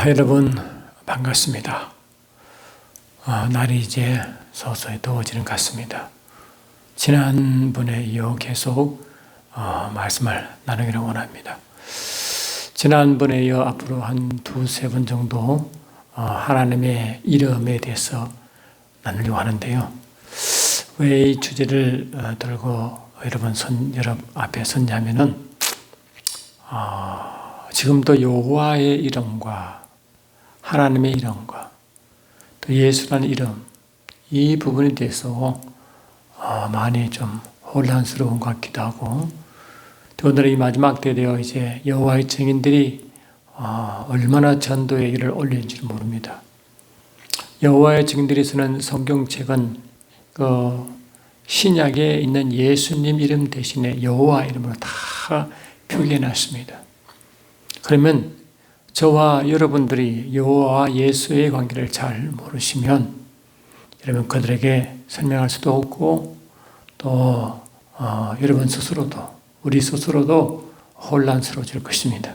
여러분 반갑습니다. 날이 이제 서서히 더워지는 것 같습니다. 지난번에 이어 계속 말씀을 나누기를 원합니다. 지난번에 이어 앞으로 한 두세 번 정도 하나님의 이름에 대해서 나누려고 하는데요. 왜 이 주제를 들고 여러분 앞에 섰냐면은 지금도 여호와의 이름과 하나님의 이름과 또 예수라는 이름, 이 부분에 대해서 많이 좀 혼란스러운 것 같기도 하고, 또 오늘 이 마지막 때 되어 이제 여호와의 증인들이 얼마나 전도의 일을 올리는지 모릅니다. 여호와의 증인들이 쓰는 성경책은 그 신약에 있는 예수님 이름 대신에 여호와 이름으로 다 표기해놨습니다. 그러면 저와 여러분들이 여호와와 예수의 관계를 잘 모르시면 여러분 그들에게 설명할 수도 없고 또 여러분 스스로도 우리 스스로도 혼란스러워질 것입니다.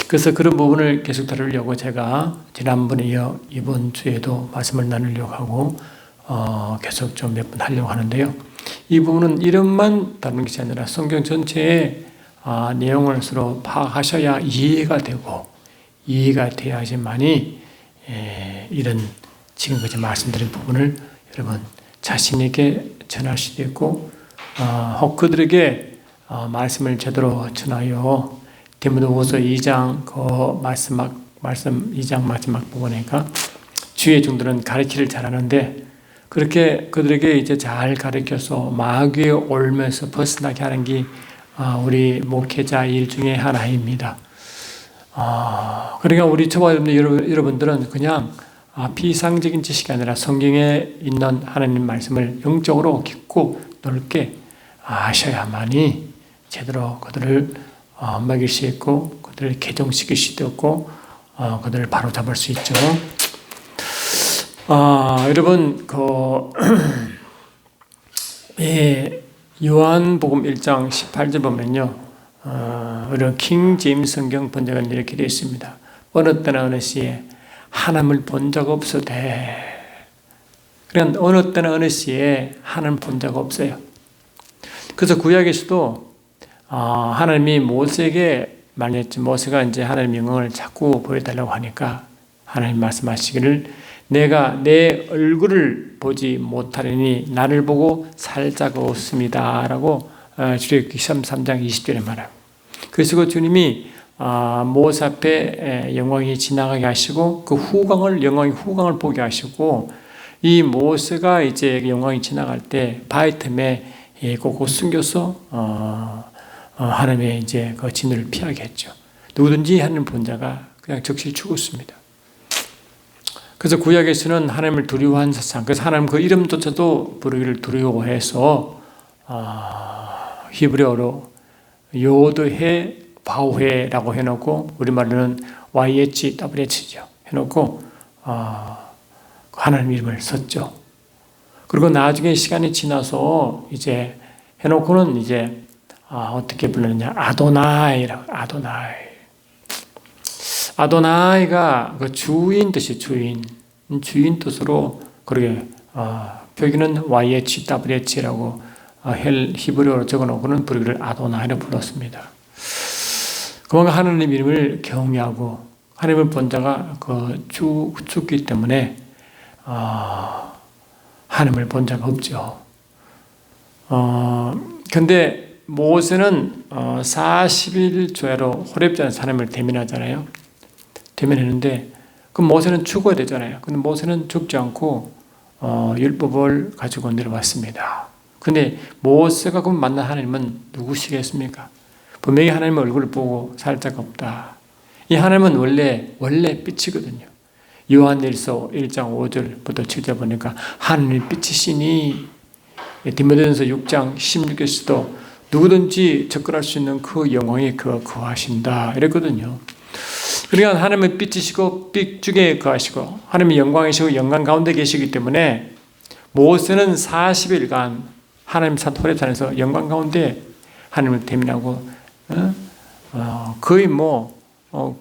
그래서 그런 부분을 계속 다루려고 제가 지난번에 이어 이번 주에도 말씀을 나누려고 하고 계속 좀 몇 번 하려고 하는데요. 이 부분은 이름만 다루는 것이 아니라 성경 전체의 내용을 서로 파악하셔야 이해가 되고 이해가 돼야지만이 이런 지금까지 말씀드린 부분을 여러분 자신 있게 전할 수도 있고 혹 그들에게 말씀을 제대로 전하여 디모데후서 2장 그 말씀 2장 마지막 부분이니까 주의 종들은 가르치기를 잘하는데 그렇게 그들에게 이제 잘 가르쳐서 마귀의 올면서 벗어나게 하는 게 우리 목회자 일 중에 하나입니다. 그러니까 우리 저와 여러분들은 그냥 피상적인 지식이 아니라 성경에 있는 하나님 말씀을 영적으로 깊고 넓게 아셔야만이 제대로 그들을 먹일 수 있고 그들을 개종시킬 수도 있고 그들을 바로잡을 수 있죠. 여러분 요한복음 1장 18절 보면요. 우리 킹 제임스 성경 번역은 이렇게 되어 있습니다. 어느 때나 어느 시에 하나님을 본 적 없으되. 그러니까 어느 때나 어느 시에 하나님을 본 적 없어요. 그래서 구약에서도 하나님이 모세에게 말했지. 모세가 이제 하나님의 영광을 자꾸 보여달라고 하니까 하나님 말씀하시기를 내가 내 얼굴을 보지 못하리니 나를 보고 살짝 웃습니다 라고 출애굽기 3장 20절에 말해요. 그래서 그 주님이 모세 앞에 영광이 지나가게 하시고 그 영광의 후광을 보게 하시고 이 모세가 이제 영광이 지나갈 때 바위 틈에 꼭꼭 숨겨서 하나님의 이제 그 진노를 피하게 했죠. 누구든지 하나님 본 자가 그냥 적실 죽었습니다. 그래서 구약에서는 하나님을 두려워한 세상, 그래서 하나님 그 이름조차도 부르기를 두려워해서 히브리어로 요드해 바우해라고 해놓고 우리말로는 YHWH죠 해놓고 하나님 이름을 썼죠. 그리고 나중에 시간이 지나서 이제 해놓고는 이제 어떻게 불렀느냐 아도나이라고 아도나이가 그 주인 뜻이 주인 뜻으로 그렇게 표기는 YHWH라고 히브리어로 적어놓고는 부르기를 아도나이로 불렀습니다. 그만큼 하나님 이름을 경외하고 하나님을 본 자가 죽기 때문에 하나님을 본 자가 없죠. 근데 모세는 40일 조야로 호렙산 하나님을 대면하잖아요. 대면했는데 그 모세는 죽어야 되잖아요. 근데 모세는 죽지 않고 율법을 가지고 내려왔습니다. 근데 모세가 그 만난 하나님은 누구시겠습니까? 분명히 하나님의 얼굴을 보고 살 자가 없다. 이 하나님은 원래 빛이거든요. 요한일서 1장 5절부터 7절 보니까 하나님이 빛이시니 디모데전서 6장 16절에서도 누구든지 접근할 수 있는 그 영광에 거하신다 이랬거든요. 그러니까 하나님은 빛이시고 빛 중에 거하시고 하나님의 영광이시고 영광 가운데 계시기 때문에 모세는 40일간 하나님 산 호렙산에서 영광 가운데 하나님을 대면하고 거의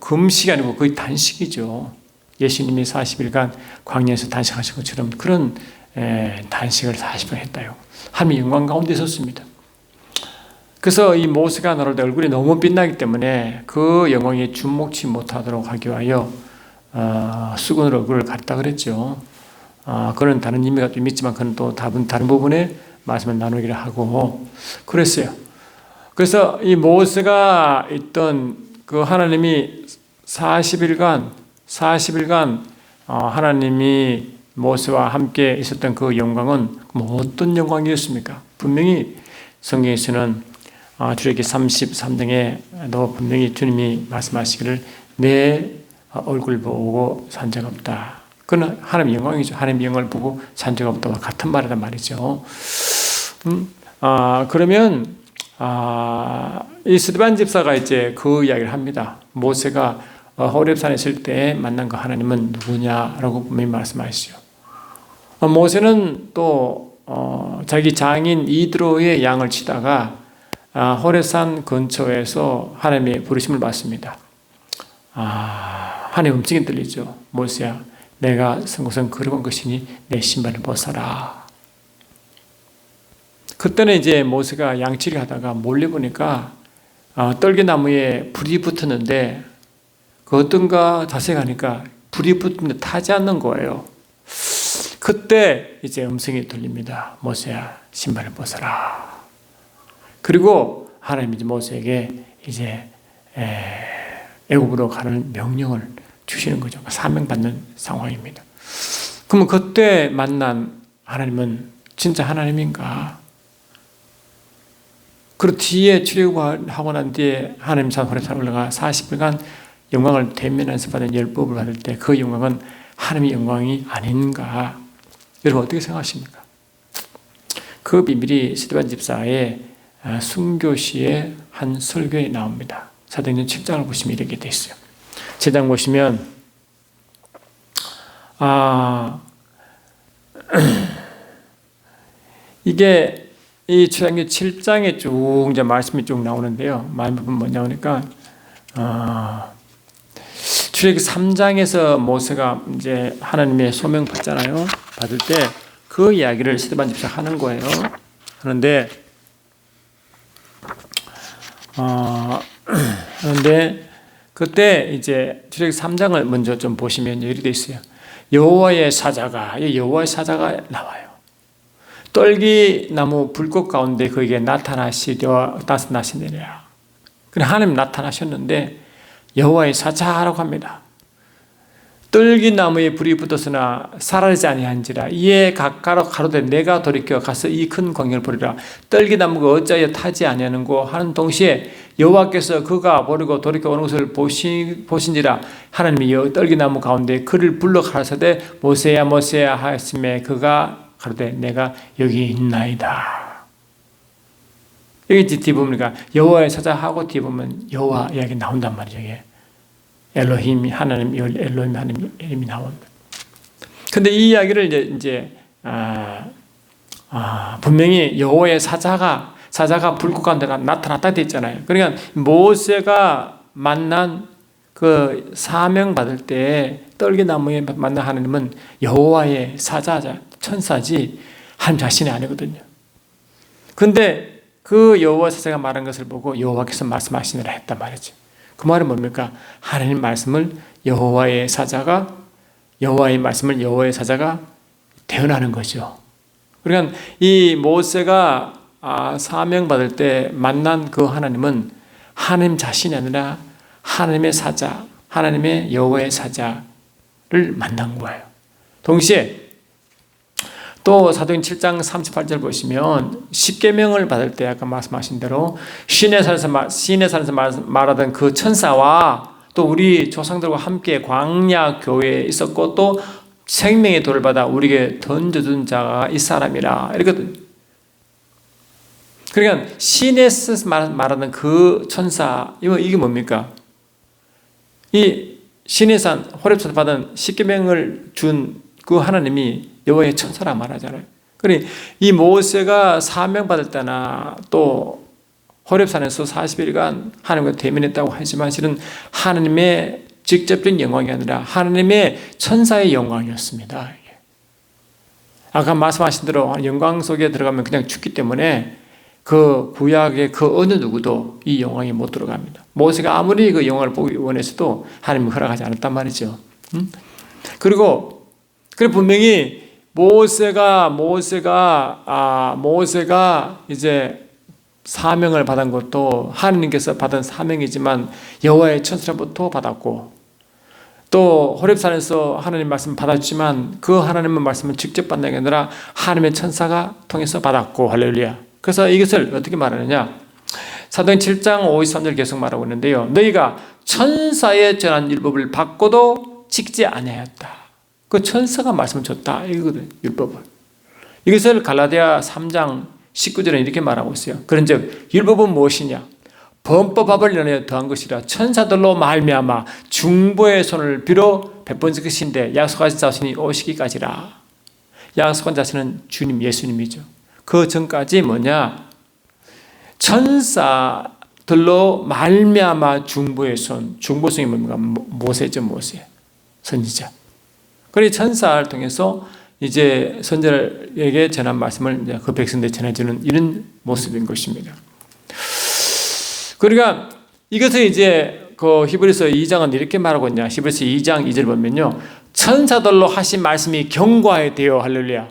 금식이 아니고 거의 단식이죠. 예수님이 40일간 광야에서 단식하신 것처럼 그런 단식을 40일 했다요. 하나님의 영광 가운데 있었습니다. 그래서 이 모세가 나올 때 얼굴이 너무 빛나기 때문에 그 영광에 주목치 못하도록 하기 위하여 수건으로 얼굴을 가렸다 그랬죠. 그런 다른 의미가 좀 있지만 그건 또 다른 부분에 말씀을 나누기를 하고 그랬어요. 그래서 이 모세가 있던 그 하나님이 40일간 하나님이 모세와 함께 있었던 그 영광은 어떤 영광이었습니까? 분명히 성경에서는 출애굽기 33장에도 분명히 주님이 말씀하시기를 내 얼굴 보고 산 적 없다. 그건 하나님의 영광이죠. 하나님의 영광을 보고 산 적 없다와 같은 말이란 말이죠. 그러면 이 스데반 집사가 이제 그 이야기를 합니다. 모세가 호렙산에 있을 때 만난 그 하나님은 누구냐라고 분명히 말씀하시죠. 모세는 또 자기 장인 이드로의 양을 치다가 호렙산 근처에서 하나님의 부르심을 받습니다. 하나님의 음성이 들리죠. 모세야, 내가 선 곳은 거룩한 것이니 내 신발을 벗어라. 그때는 이제 모세가 양치를 하다가 몰래 보니까 떨기나무에 불이 붙었는데 그 어떤가 자세히 가니까 불이 붙는데 타지 않는 거예요. 그때 이제 음성이 들립니다. 모세야, 신발을 벗어라. 그리고 하나님이 이제 모세에게 이제 애굽으로 가는 명령을 주시는 거죠. 사명받는 상황입니다. 그러면 그때 만난 하나님은 진짜 하나님인가? 그리고 뒤에 출애굽하고 난 뒤에 하나님 산 호렙산 올라가 40일간 영광을 대면하면서 받은 율법을 받을 때 그 영광은 하나님의 영광이 아닌가? 여러분 어떻게 생각하십니까? 그 비밀이 스데반 집사의 순교시의 한 설교에 나옵니다. 사도행전 7장을 보시면 이렇게 되어 있어요. 7장 보시면 이게 이 출애굽기 7장에 쭉 이제 말씀이 쭉 나오는데요. 말씀은 뭐냐 하니까 출애굽기 3장에서 모세가 이제 하나님의 소명 받잖아요. 받을 때 그 이야기를 스데반 집사 하는 거예요. 그런데 그때 이제 출애굽기 3장을 먼저 좀 보시면 이렇게 돼 있어요. 여호와의 사자가 나와요. 떨기나무 불꽃 가운데 그에게 나타나시니라. 그래 하나님 나타나셨는데 여호와의 사자라고 합니다. 떨기나무에 불이 붙었으나 사라지지 아니한지라 이에 가까로 가로되 내가 돌이켜 가서 이 큰 광야를 보리라. 떨기나무가 어찌하여 타지 아니하는고 하는 동시에 여호와께서 그가 버리고 돌이켜 오는 것을 보신지라. 하나님이 떨기나무 가운데 그를 불러 가라사대 모세야 모세야 하였음에 그가 가로되 내가 여기 있나이다. 여기 뒤에 보니까 여호와의 사자하고 뒤에 보면 여호와 이야기 나온단 말이죠. 이게 엘로힘 하나님, 엘로힘 하나님이 나옵니다. 근데 이 이야기를 이제 분명히 여호와의 사자가 불꽃 가운데 나타났다 돼 있잖아요. 그러니까 모세가 만난 그 사명 받을 때 떨기나무에 만난 하나님은 여호와의 사자자, 천사지 하나님 자신이 아니거든요. 근데 그 여호와 사자가 말한 것을 보고 여호와께서 말씀하시느라 했단 말이죠. 그 말은 뭡니까? 하나님 말씀을 여호와의 말씀을 여호와의 사자가 대언하는 거죠. 그러니까 이 모세가 사명 받을 때 만난 그 하나님은 하나님 자신이 아니라 하나님의 사자, 하나님의 여호와의 사자를 만난 거예요. 동시에 또 사도행 7장 38절 보시면 십계명을 받을 때 아까 말씀하신 대로 시내산에서 말하던 그 천사와 또 우리 조상들과 함께 광야 교회에 있었고 또 생명의 돌을 받아 우리에게 던져준 자가 이 사람이라 이렇게. 그러니까 시내에서 말하는 그 천사 이게 뭡니까? 이 시내산 호렙산에서 받은 십계명을 준 그 하나님이 여호와의 천사라 말하잖아요. 그러니 이 모세가 사명 받을 때나 또 호렙산에서 40일간 하나님과 대면했다고 하지만 실은 하나님의 직접적인 영광이 아니라 하나님의 천사의 영광이었습니다. 아까 말씀하신 대로 영광 속에 들어가면 그냥 죽기 때문에 그 구약의 그 어느 누구도 이 영광에 못 들어갑니다. 모세가 아무리 그 영광을 보기 원해서도 하나님이 허락하지 않았단 말이죠. 그리고 분명히 모세가 이제 사명을 받은 것도 하나님께서 받은 사명이지만 여호와의 천사로부터 받았고, 또 호렙산에서 하나님 말씀 받았지만 그 하나님의 말씀을 직접 받는 게 아니라 하나님의 천사가 통해서 받았고, 할렐루야. 그래서 이것을 어떻게 말하느냐, 사도행 7장 53절 계속 말하고 있는데요, 너희가 천사의 전한 율법을 받고도 지키지 아니하였다. 그 천사가 말씀을 줬다 이거거든, 율법을. 이것을 갈라디아 3장 19절에 이렇게 말하고 있어요. 그런즉 율법은 무엇이냐, 범법합을 연하여 더한 것이라 천사들로 말미암아 중보의 손을 빌어 베푼 것인데 약속하신 자신이 오시기까지라. 약속한 자신은 주님 예수님이죠. 그 전까지 뭐냐, 천사들로 말미암아 중보의 손. 중보성이 뭡니까? 모세죠. 모세 선지자. 그래서 천사를 통해서 이제 선지자에게 전한 말씀을 이제 그 백성들에 전해주는 이런 모습인 것입니다. 그러니까 이것을 이제 그 히브리서 2장은 이렇게 말하고 있냐, 히브리서 2장 2절 보면요, 천사들로 하신 말씀이 경고하여 되어, 할렐루야,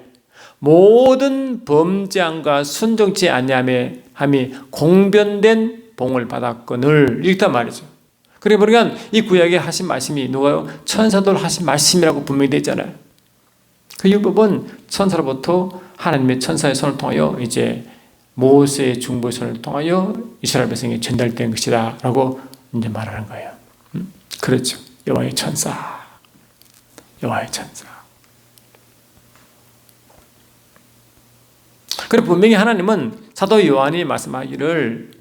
모든 범죄함과 순종치 아니함이 공변된 봉을 받았거늘, 이렇다 말이죠. 그러니까 이 구약에 하신 말씀이 누가요? 천사들 하신 말씀이라고 분명히 되어 있잖아요. 그 율법은 천사로부터 하나님의 천사의 손을 통하여 이제 모세의 중보의 손을 통하여 이스라엘 백성에 전달된 것이다 라고 이제 말하는 거예요. 그렇죠. 여호와의 천사. 그리고 분명히 하나님은 사도 요한이 말씀하기를,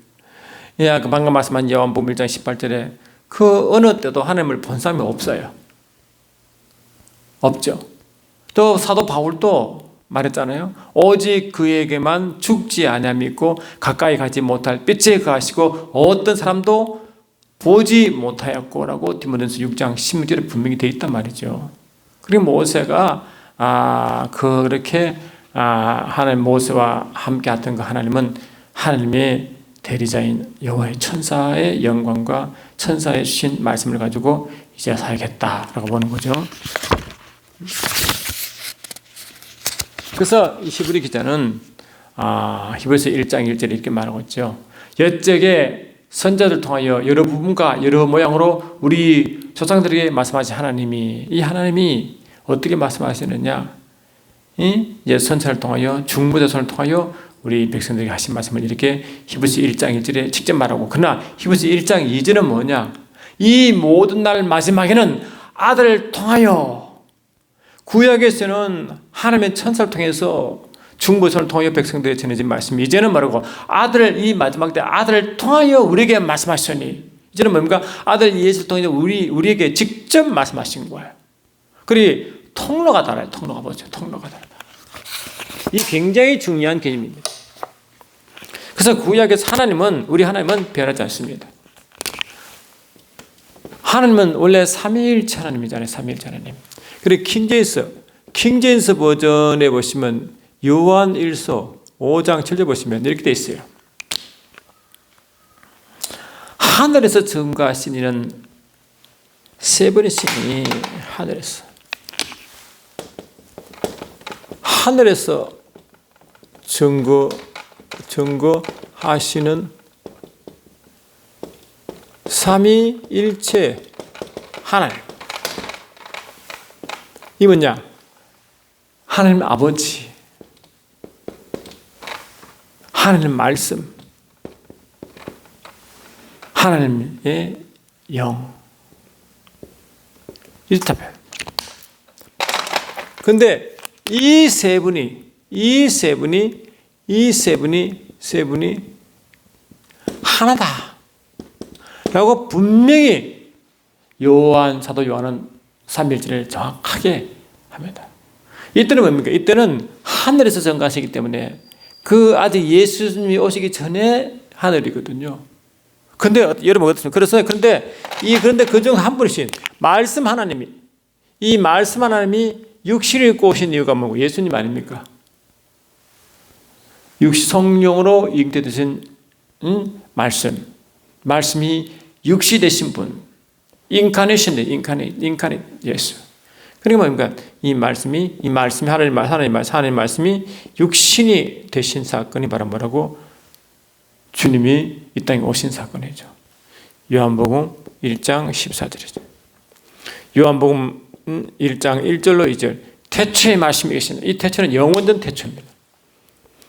방금 말씀한 요한복음 1장 18절에 그 어느 때도 하나님을 본 사람이 없어요. 없죠. 또 사도 바울도 말했잖아요. 오직 그에게만 죽지 아니함이 있고 가까이 가지 못할 빛에 거하시고 어떤 사람도 보지 못하였고라고 디모데전서 6장 16절에 분명히 되어 있단 말이죠. 그리고 모세가 그렇게 하나님 모세와 함께 했던 그 하나님은 하나님의 대리자인 여호와의 천사의 영광과 천사의 주신 말씀을 가지고 이제 살겠다라고 보는 거죠. 그래서 이 히브리 기자는 히브리서 1장 1절에 이렇게 말하고 있죠. 옛적에 선자들 통하여 여러 부분과 여러 모양으로 우리 조상들에게 말씀하신 하나님이, 이 하나님이 어떻게 말씀하시느냐, 이제 선자를 통하여 중보자 손을 통하여 우리 백성들에게 하신 말씀을 이렇게 히브리서 1장 1절에 직접 말하고, 그러나 히브리서 1장 2절은 뭐냐, 이 모든 날 마지막에는 아들을 통하여, 구약에서는 하나님의 천사를 통해서 중보선을 통하여 백성들에게 전해진 말씀이 이제는 말하고 이 마지막 때 아들을 통하여 우리에게 말씀하시니, 이제는 뭡니까? 아들 예수를 통해 우리에게 직접 말씀하신 거예요. 그리고 통로가 달라요. 통로가 보죠. 통로가 달라요. 이 굉장히 중요한 개념입니다. 그래서 구약에서 우리 하나님은 변하지 않습니다. 하나님은 원래 삼위일체 하나님이잖아요. 삼위일체 하나님. 그리고 킹제임스 버전에 보시면 요한 1서 5장 7절 보시면 이렇게 되어 있어요. 하늘에서 증거하신 이는 세 분의 신이 하늘에서 증거하시는 삼위일체 하나님. 이 뭐냐? 하나님 아버지, 하나님 말씀, 하나님의 영. 이렇다 봐요. 그런데 이 세 분이 하나다 라고 분명히 사도 요한은 삼위일체를 정확하게 합니다. 이때는 뭡니까? 이때는 하늘에서 전가하시기 때문에 그 아직 예수님이 오시기 전에 하늘이거든요. 근데 여러분 어떻습니까? 그런데 그중 한 분이신 말씀 하나님이, 이 말씀 하나님이 육신을 입고 오신 이유가 뭐고? 예수님 아닙니까? 성령으로 잉태되신 말씀이 육시 되신 분, 인카네이션 예수. 그러니까 뭡니까? 이 말씀이 하나님 말씀이 육신이 되신 사건이 바로 뭐라고? 주님이 이 땅에 오신 사건이죠. 요한복음 1장 14절이죠. 요한복음 1장 1절로 2절. 태초에 말씀이 계십니다. 이 태초는 영원전 태초입니다.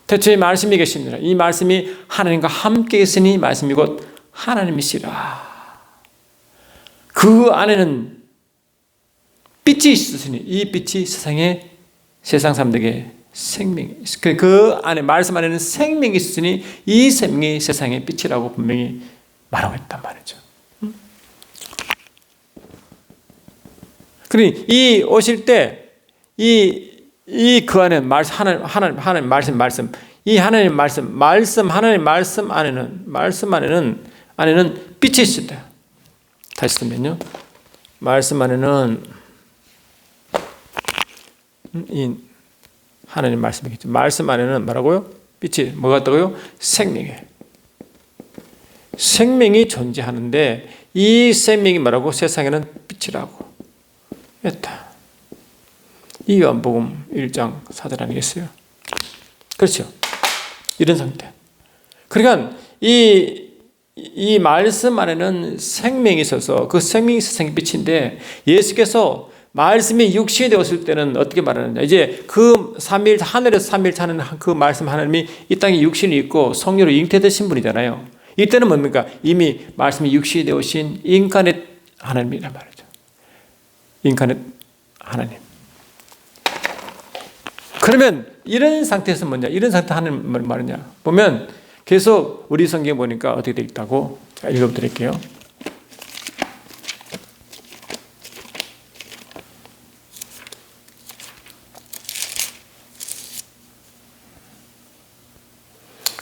태초에 말씀이 계십니다. 이 말씀이 하나님과 함께 있으니 말씀이 곧 하나님이시라. 그 안에는 빛이 있으시니 이 빛이 세상 사람들에게 생명이, 그 안에 말씀 안에는 생명이 있으니 이 생명이 세상의 빛이라고 분명히 말하고 있단 말이죠. 그러니 이 오실 때 그 안에 하나님 말씀 이 하나님 말씀 안에는 빛이 있습니다. 다시 쓰면요, 말씀 안에는 이 하나님 말씀이겠죠. 말씀 안에는 뭐라고요? 빛이 뭐가 있다고요? 생명이 존재하는데 이 생명이 뭐라고? 세상에는 빛이라고 했다. 이 요한복음 1장 4절 아니겠어요? 그렇죠. 이런 상태. 그러니까 이 말씀 안에는 생명이 있어서 그 생명이 세상의 빛인데, 예수께서 말씀이 육신이 되었을 때는 어떻게 말하느냐? 이제 그 하늘에서 삼일차는 그 말씀 하나님이 이 땅에 육신이 있고 성령으로 잉태되신 분이잖아요. 이때는 뭡니까? 이미 말씀이 육신이 되오신 인카넷 하나님이란 말이죠. 인카넷 하나님. 그러면 이런 상태에서 뭐냐? 이런 상태 하는 말이냐? 보면 계속 우리 성경 보니까 어떻게 되어 있다고? 제가 읽어드릴게요.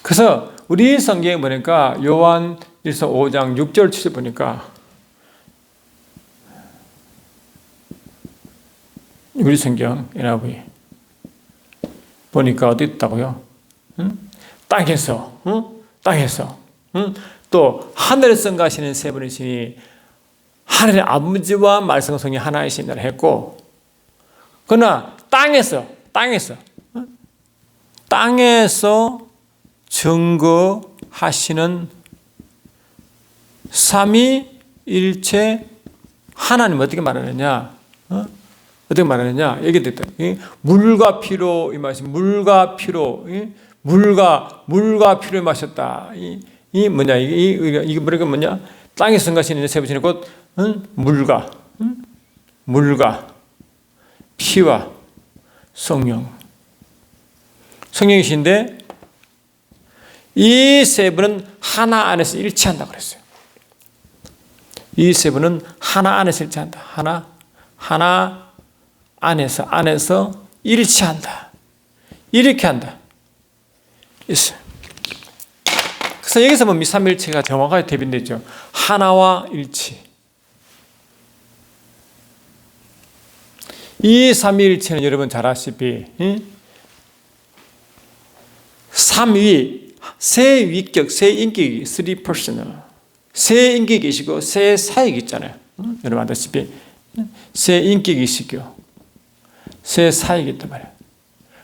그래서 우리 성경에 보니까 요한 1서 5장 6절 7절 보니까 우리 성경 NIV 보니까 어디 있다고요? 땅에서 또 하늘에 성가시는 세 분이시니 하늘의 아버지와 말씀 성이 하나이신다 했고, 그러나 땅에서 증거하시는 삼위일체 하나님 어떻게 말하느냐? 어떻게 말하느냐? 얘기됐다. 물과 피로 임하신 물과 피로 마셨다. 이 뭐냐? 이게 뭐냐? 땅에 성가시는 세 분이 곧 물과 피와 성령이신데 이 세 분은 하나 안에서 일치한다고 그랬어요. 이 세 분은 하나 안에서 일치한다. 하나 안에서 일치한다. 이렇게 한다. 있어요. 그래서 여기서 보면 삼일체가 정확하게 대변되죠. 하나와 일치. 이 삼위일체는 여러분 잘 아시다시피 삼위, 세 위격, 세 인격이 3personal, 세 인격이 계시고 세 사역이 있잖아요. 여러분 아시다시피 세 인격이 있으시고 세 사역이 있단 말이에요.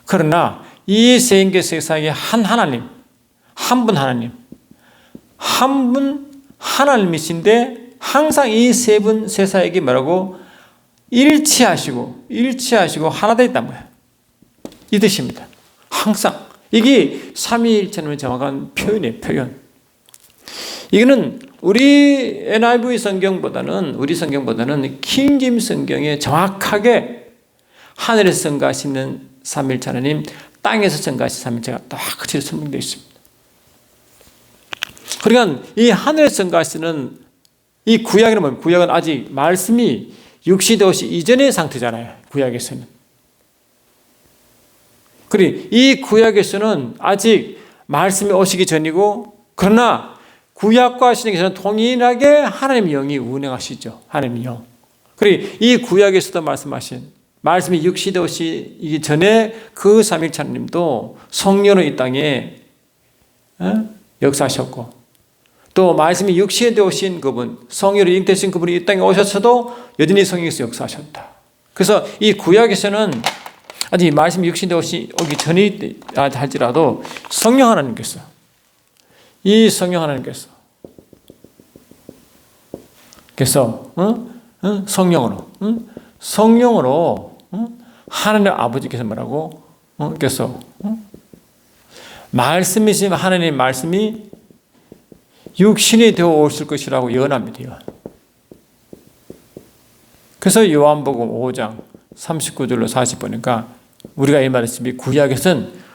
그러나 이 세 인격, 세 사역이 한 분 하나님이신데 항상 이 세 분, 세 사역이 뭐라고? 일치하시고 하나 되어 있단 거예요. 이 뜻입니다. 항상. 이게 삼위일체는 정확한 표현이에요. 표현. 이거는 우리 NIV 성경보다는 킹짐 성경에 정확하게 하늘에서 성가하시는 삼위일체 하나님, 땅에서 성가하시는 삼위일체가 딱 그대로 설명되어 있습니다. 그러니까 이 하늘에서 성가하시는 이 구약은 뭐예요? 구약은 아직 말씀이 육시되오시 이전의 상태잖아요. 구약에서는. 그리고 이 구약에서는 아직 말씀이 오시기 전이고 그러나 구약과 신약에서는 동일하게 하나님의 영이 운행하시죠. 하나님의 영. 그리고 이 구약에서도 말씀하신 말씀이 육신이 오시기 전에 그 삼위일체 하나님도 성령으로 이 땅에 역사하셨고, 또 말씀이 육신이 되오신 그분, 성령으로 인되신 그분이 이 땅에 오셨어도 여전히 성령에서 역사하셨다. 그래서 이 구약에서는 아직 말씀이 육신이 오기 전이 할지라도 성령 하나님께서, 이 성령 하나님께서 성령으로 하나님 아버지께서 뭐라고? 말씀이신 하나님의 말씀이 육신이 되어 오실 것이라고 예언합니다. 그래서 요한복음 5장 39절로 40 보니까 우리가 이 말씀이 구약에서는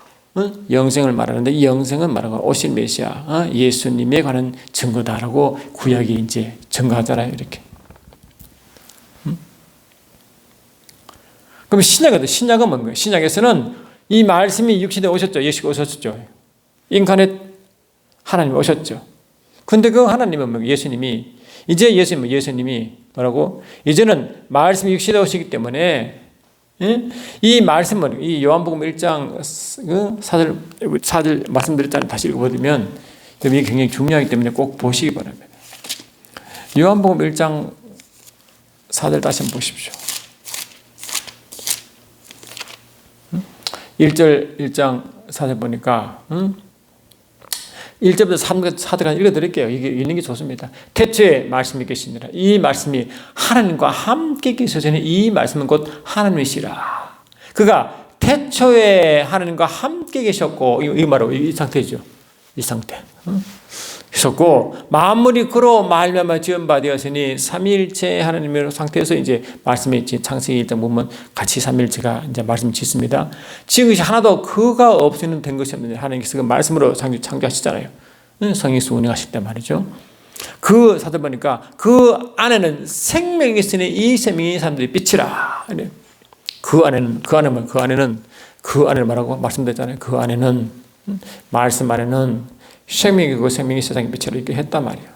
영생을 말하는데 이 영생은 말하고 오실 메시아 예수님에 관한 증거다라고 구약이 이제 증거하잖아요. 이렇게. 그럼 신약은 뭔가요? 신약에서는 이 말씀이 육신에 오셨죠. 예수가 오셨죠. 인카넷 하나님 오셨죠. 근데 그 하나님은 뭐예요? 예수님이 뭐라고? 이제는 말씀이 육신에 오시기 때문에 이 말씀은 이 요한복음 1장 4절 말씀드렸잖아요. 다시 읽어보면 이게 굉장히 중요하기 때문에 꼭 보시기 바랍니다. 요한복음 1장 4절 다시 한번 보십시오. 1장 4절 보니까 1절부터 4절까지 읽어드릴게요. 이게 읽는 게 좋습니다. 태초에 말씀이 계시니라. 이 말씀이 하나님과 함께 계셔서는 이 말씀은 곧 하나님이시라. 그가 태초에 하나님과 함께 계셨고, 이 말로 이 상태죠. 이 상태. 계셨고, 만물이 그로 말미암아 지은 바 되었으니 삼위일체 하나님의 상태에서 이제 말씀이 창세기 1장 보면 같이 삼위일체가 이제 말씀 짓습니다. 지금 하나도 그가 없이는 된 것이 없는데 하나님께서 그 말씀으로 창조하시잖아요. 성령께서 운행하실 때 말이죠. 그 사들 보니까 그 안에는 생명이 있으니 이 생명이 사람들이 빛이라. 그 안에는 뭐라고 말씀드렸잖아요. 그 안에는 말씀 안에는 생명이고 생명이 세상의 빛으로 이렇게 했단 말이에요.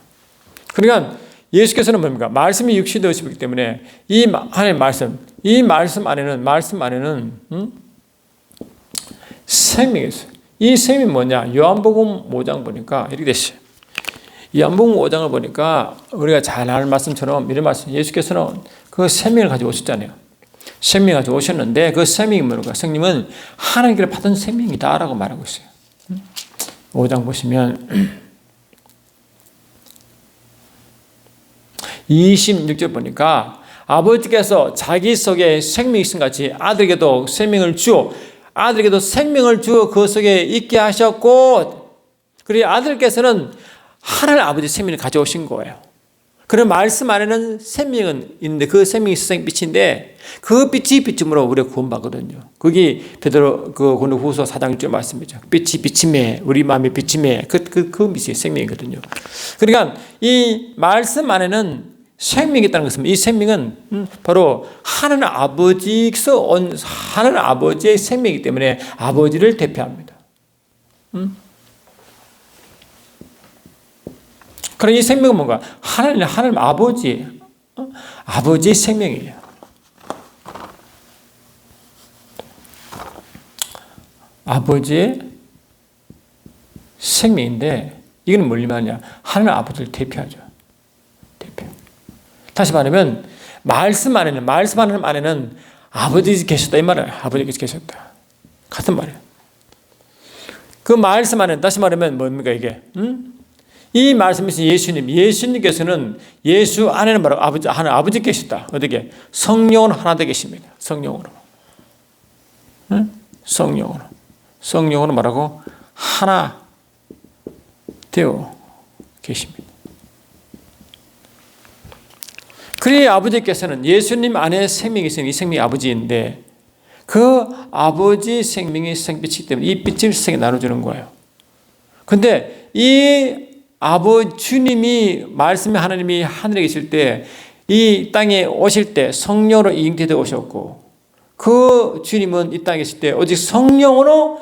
그러니까 예수께서는 뭡니까? 말씀이 육신이 되시기 때문에 이 하나님의 말씀, 이 말씀 안에는 생명이 있어요. 이 생명이 뭐냐? 요한복음 5장 보니까 이렇게 됐어요. 요한복음 5장을 보니까 우리가 잘 아는 말씀처럼 이런 말씀, 예수께서는 그 생명을 가지고 오셨잖아요. 생명을 가지고 오셨는데 그 생명이 뭐냐? 성령은 하나님께로 받은 생명이다라고 말하고 있어요. 5장 보시면 26절 보니까 아버지께서 자기 속에 생명이 있음 같이 아들에게도 생명을 주어 그 속에 있게 하셨고, 그리고 아들께서는 하나님 아버지 생명을 가져오신 거예요. 그런 말씀 안에는 생명은 있는데 그 생명이 세상의 빛인데 그 빛이 비춤으로 우리가 구원받거든요. 그게 베드로 고린도후서 4장 6절 말씀이죠. 빛이 비침에 우리 마음이 비침에 그 빛이 생명이거든요. 그러니까 이 말씀 안에는 생명이 있다는 것은 이 생명은 바로 하나님 아버지에서 온 하나님 아버지의 생명이기 때문에 아버지를 대표합니다. 그럼 이 생명은 뭔가? 하나님 아버지의 생명이에요. 아버지의 생명인데, 이거는 뭘 말하냐? 하나님 아버지를 대표하죠. 대표. 다시 말하면, 말씀 안에는 아버지 계셨다. 이 말이에요. 아버지께서 계셨다. 같은 말이에요. 그 말씀 안에는, 다시 말하면 뭡니까, 이게? 이 말씀이신 예수님께서는 예수 안에는 바로 하나님 아버지 계시다. 어떻게? 성령으로 하나 되어 계십니다. 성령으로 말하고 하나 되어 계십니다. 그리 아버지께서는 예수님 안에 생명이 있으니 이 생명이 아버지인데 그 아버지 생명이 생빛이기 때문에 이 빛을 세상에 나눠주는 거예요. 근데 이 주님이 말씀의 하나님이 하늘에 계실 때 이 땅에 오실 때 성령으로 잉태되어 오셨고 그 주님은 이 땅에 계실 때 오직 성령으로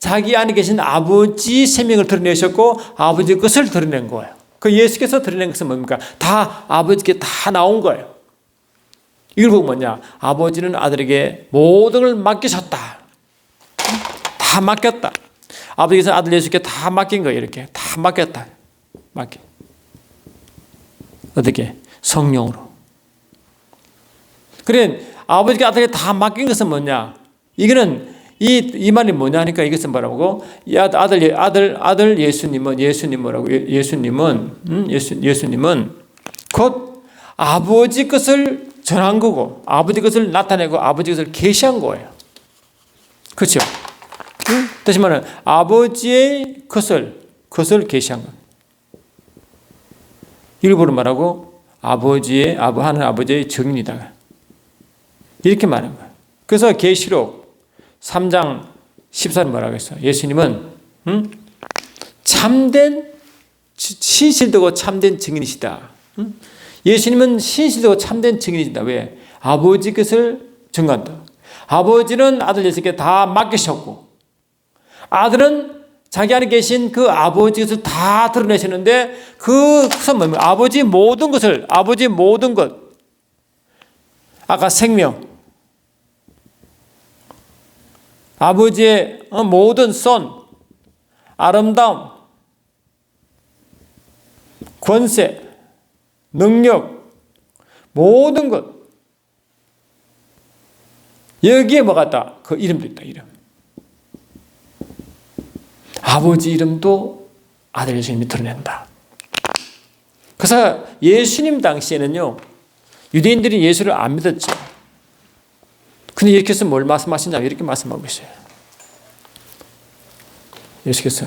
자기 안에 계신 아버지 생명을 드러내셨고 아버지의 것을 드러낸 거예요. 그 예수께서 드러낸 것은 뭡니까? 다 아버지께 다 나온 거예요. 이걸 보고 뭐냐? 아버지는 아들에게 모든 걸 맡기셨다. 다 맡겼다. 아버지께서 아들 예수께 다 맡긴 거예요. 이렇게 다 맡겼다. 어떻게? 성령으로. 그래 아버지가 아들에게 다 맡긴 것은 뭐냐? 이거는 이 말이 뭐냐 하니까 이것은 뭐라고? 아들 예수님은 뭐라고? 예수님은 곧 아버지 것을 전한 거고 아버지 것을 나타내고 아버지 것을 계시한 거예요. 그렇죠? 다시 말하면 아버지의 것을 계시한 거예요. 일부러 말하고 하나님 아버지의 증인이다. 이렇게 말하는 거예요. 그래서 계시록 3장 14절 뭐라고 했어요? 예수님은 참된 신실되고 참된 증인이시다. 예수님은 신실되고 참된 증인이시다. 왜? 아버지 것을 증거한다. 아버지는 아들 예수께 다 맡기셨고 아들은 자기 안에 계신 그 아버지 것을 다 드러내시는데 그것은 뭡니까? 아버지 모든 것 아까 생명 아버지의 모든 선, 아름다움, 권세, 능력, 모든 것. 여기에 뭐가 있다? 그 이름도 있다, 이름. 아버지 이름도 아들 예수님이 드러낸다. 그래서 예수님 당시에는요, 유대인들이 예수를 안 믿었죠. 근데 예수께서 뭘 말씀하시냐면 이렇게 말씀하고 있어요. 예수께서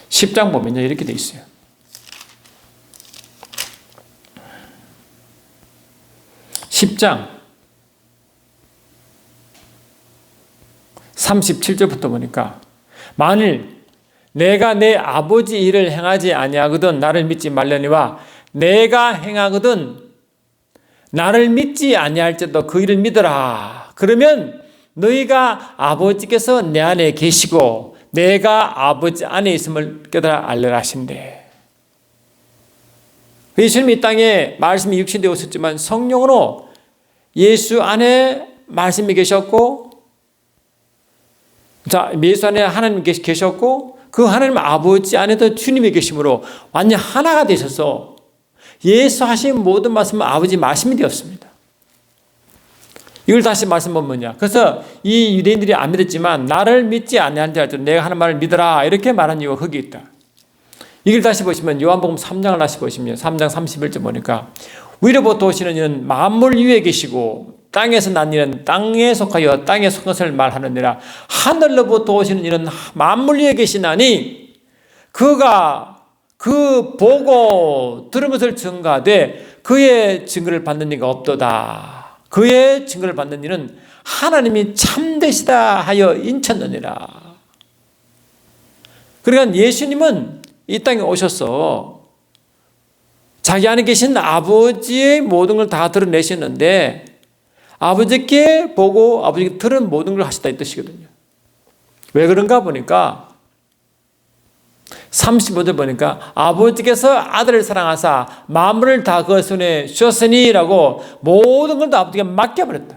10장 보면요 이렇게 돼 있어요. 10장 37절부터 보니까 만일 내가 내 아버지 일을 행하지 아니하거든 나를 믿지 말려니와 내가 행하거든 나를 믿지 아니할지라도 그 일을 믿어라. 그러면 너희가 아버지께서 내 안에 계시고 내가 아버지 안에 있음을 깨달아 알려라 하신대. 예수님이 이 땅에 말씀이 육신되어 오셨지만 성령으로 예수 안에 말씀이 계셨고 예수 안에 하나님 계셨고 그 하나님 아버지 안에도 주님이 계심으로 완전 하나가 되셔서 예수 하신 모든 말씀은 아버지 말씀이 되었습니다. 이걸 다시 말씀은 뭐냐? 그래서 이 유대인들이 안 믿었지만 나를 믿지 아니한 자들 내가 하는 말을 믿어라 이렇게 말한 이유가 거기 있다. 이걸 다시 보시면 요한복음 3장을 다시 보시면 3장 31절 보니까 위로부터 오시는 이는 만물 위에 계시고 땅에서 난 이는 땅에 속하여 땅에 속한 것을 말하느니라. 하늘로부터 오시는 이는 만물 위에 계시나니 그가 그 보고 들은 것을 증거하되 그의 증거를 받는 이가 없도다. 그의 증거를 받는 이는 하나님이 참되시다 하여 인쳤느니라. 그러니까 예수님은 이 땅에 오셔서 자기 안에 계신 아버지의 모든 걸 다 드러내셨는데 아버지께 보고 아버지께 들은 모든 걸 하셨다 이 뜻이거든요. 왜 그런가 보니까 35절 보니까 아버지께서 아들을 사랑하사 만물을 다 그 손에 주셨으니라고 모든 걸 다 아버지께 맡겨버렸다.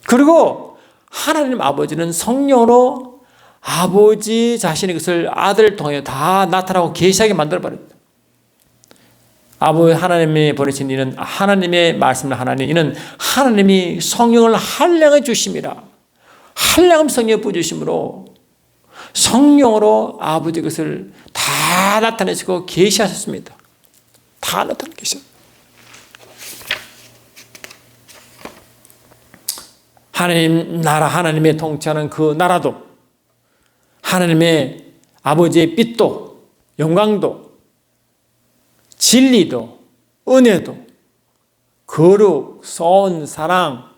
그리고 하나님 아버지는 성령으로 아버지 자신의 것을 아들을 통해 다 나타나고 계시하게 만들어버렸다. 아버지 하나님이 보내신 이는 하나님의 말씀을 하나님 이는 하나님이 성령을 한량해 주심이라. 한량한 성령을 부어주심으로 성령으로 아버지 것을 다 나타내시고 계시하셨습니다. 다 나타내 계셨. 하나님 나라 하나님의 통치하는 그 나라도 하나님의 아버지의 빛도 영광도 진리도 은혜도 거룩 선 사랑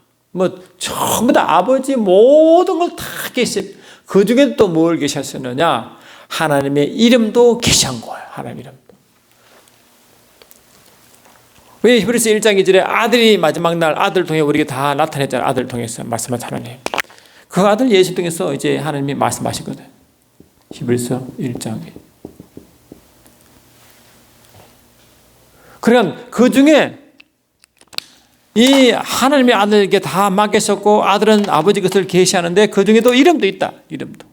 전부 다 아버지 모든 걸 다 계시. 그 중에 또 뭘 계셨느냐? 하나님의 이름도 계시한 거예요. 하나님 이름도. 왜 히브리서 1장 2절에 아들이 마지막 날 아들 통해 우리에게 다 나타냈잖아요. 아들 통해서 말씀한 하나님. 그 아들 예수 통해서 이제 하나님이 말씀하시거든. 히브리서 1장에. 그러니까 그 중에 이 하나님의 아들에게 다 맡겼었고 아들은 아버지 것을 계시하는데 그 중에도 이름도 있다. 이름도.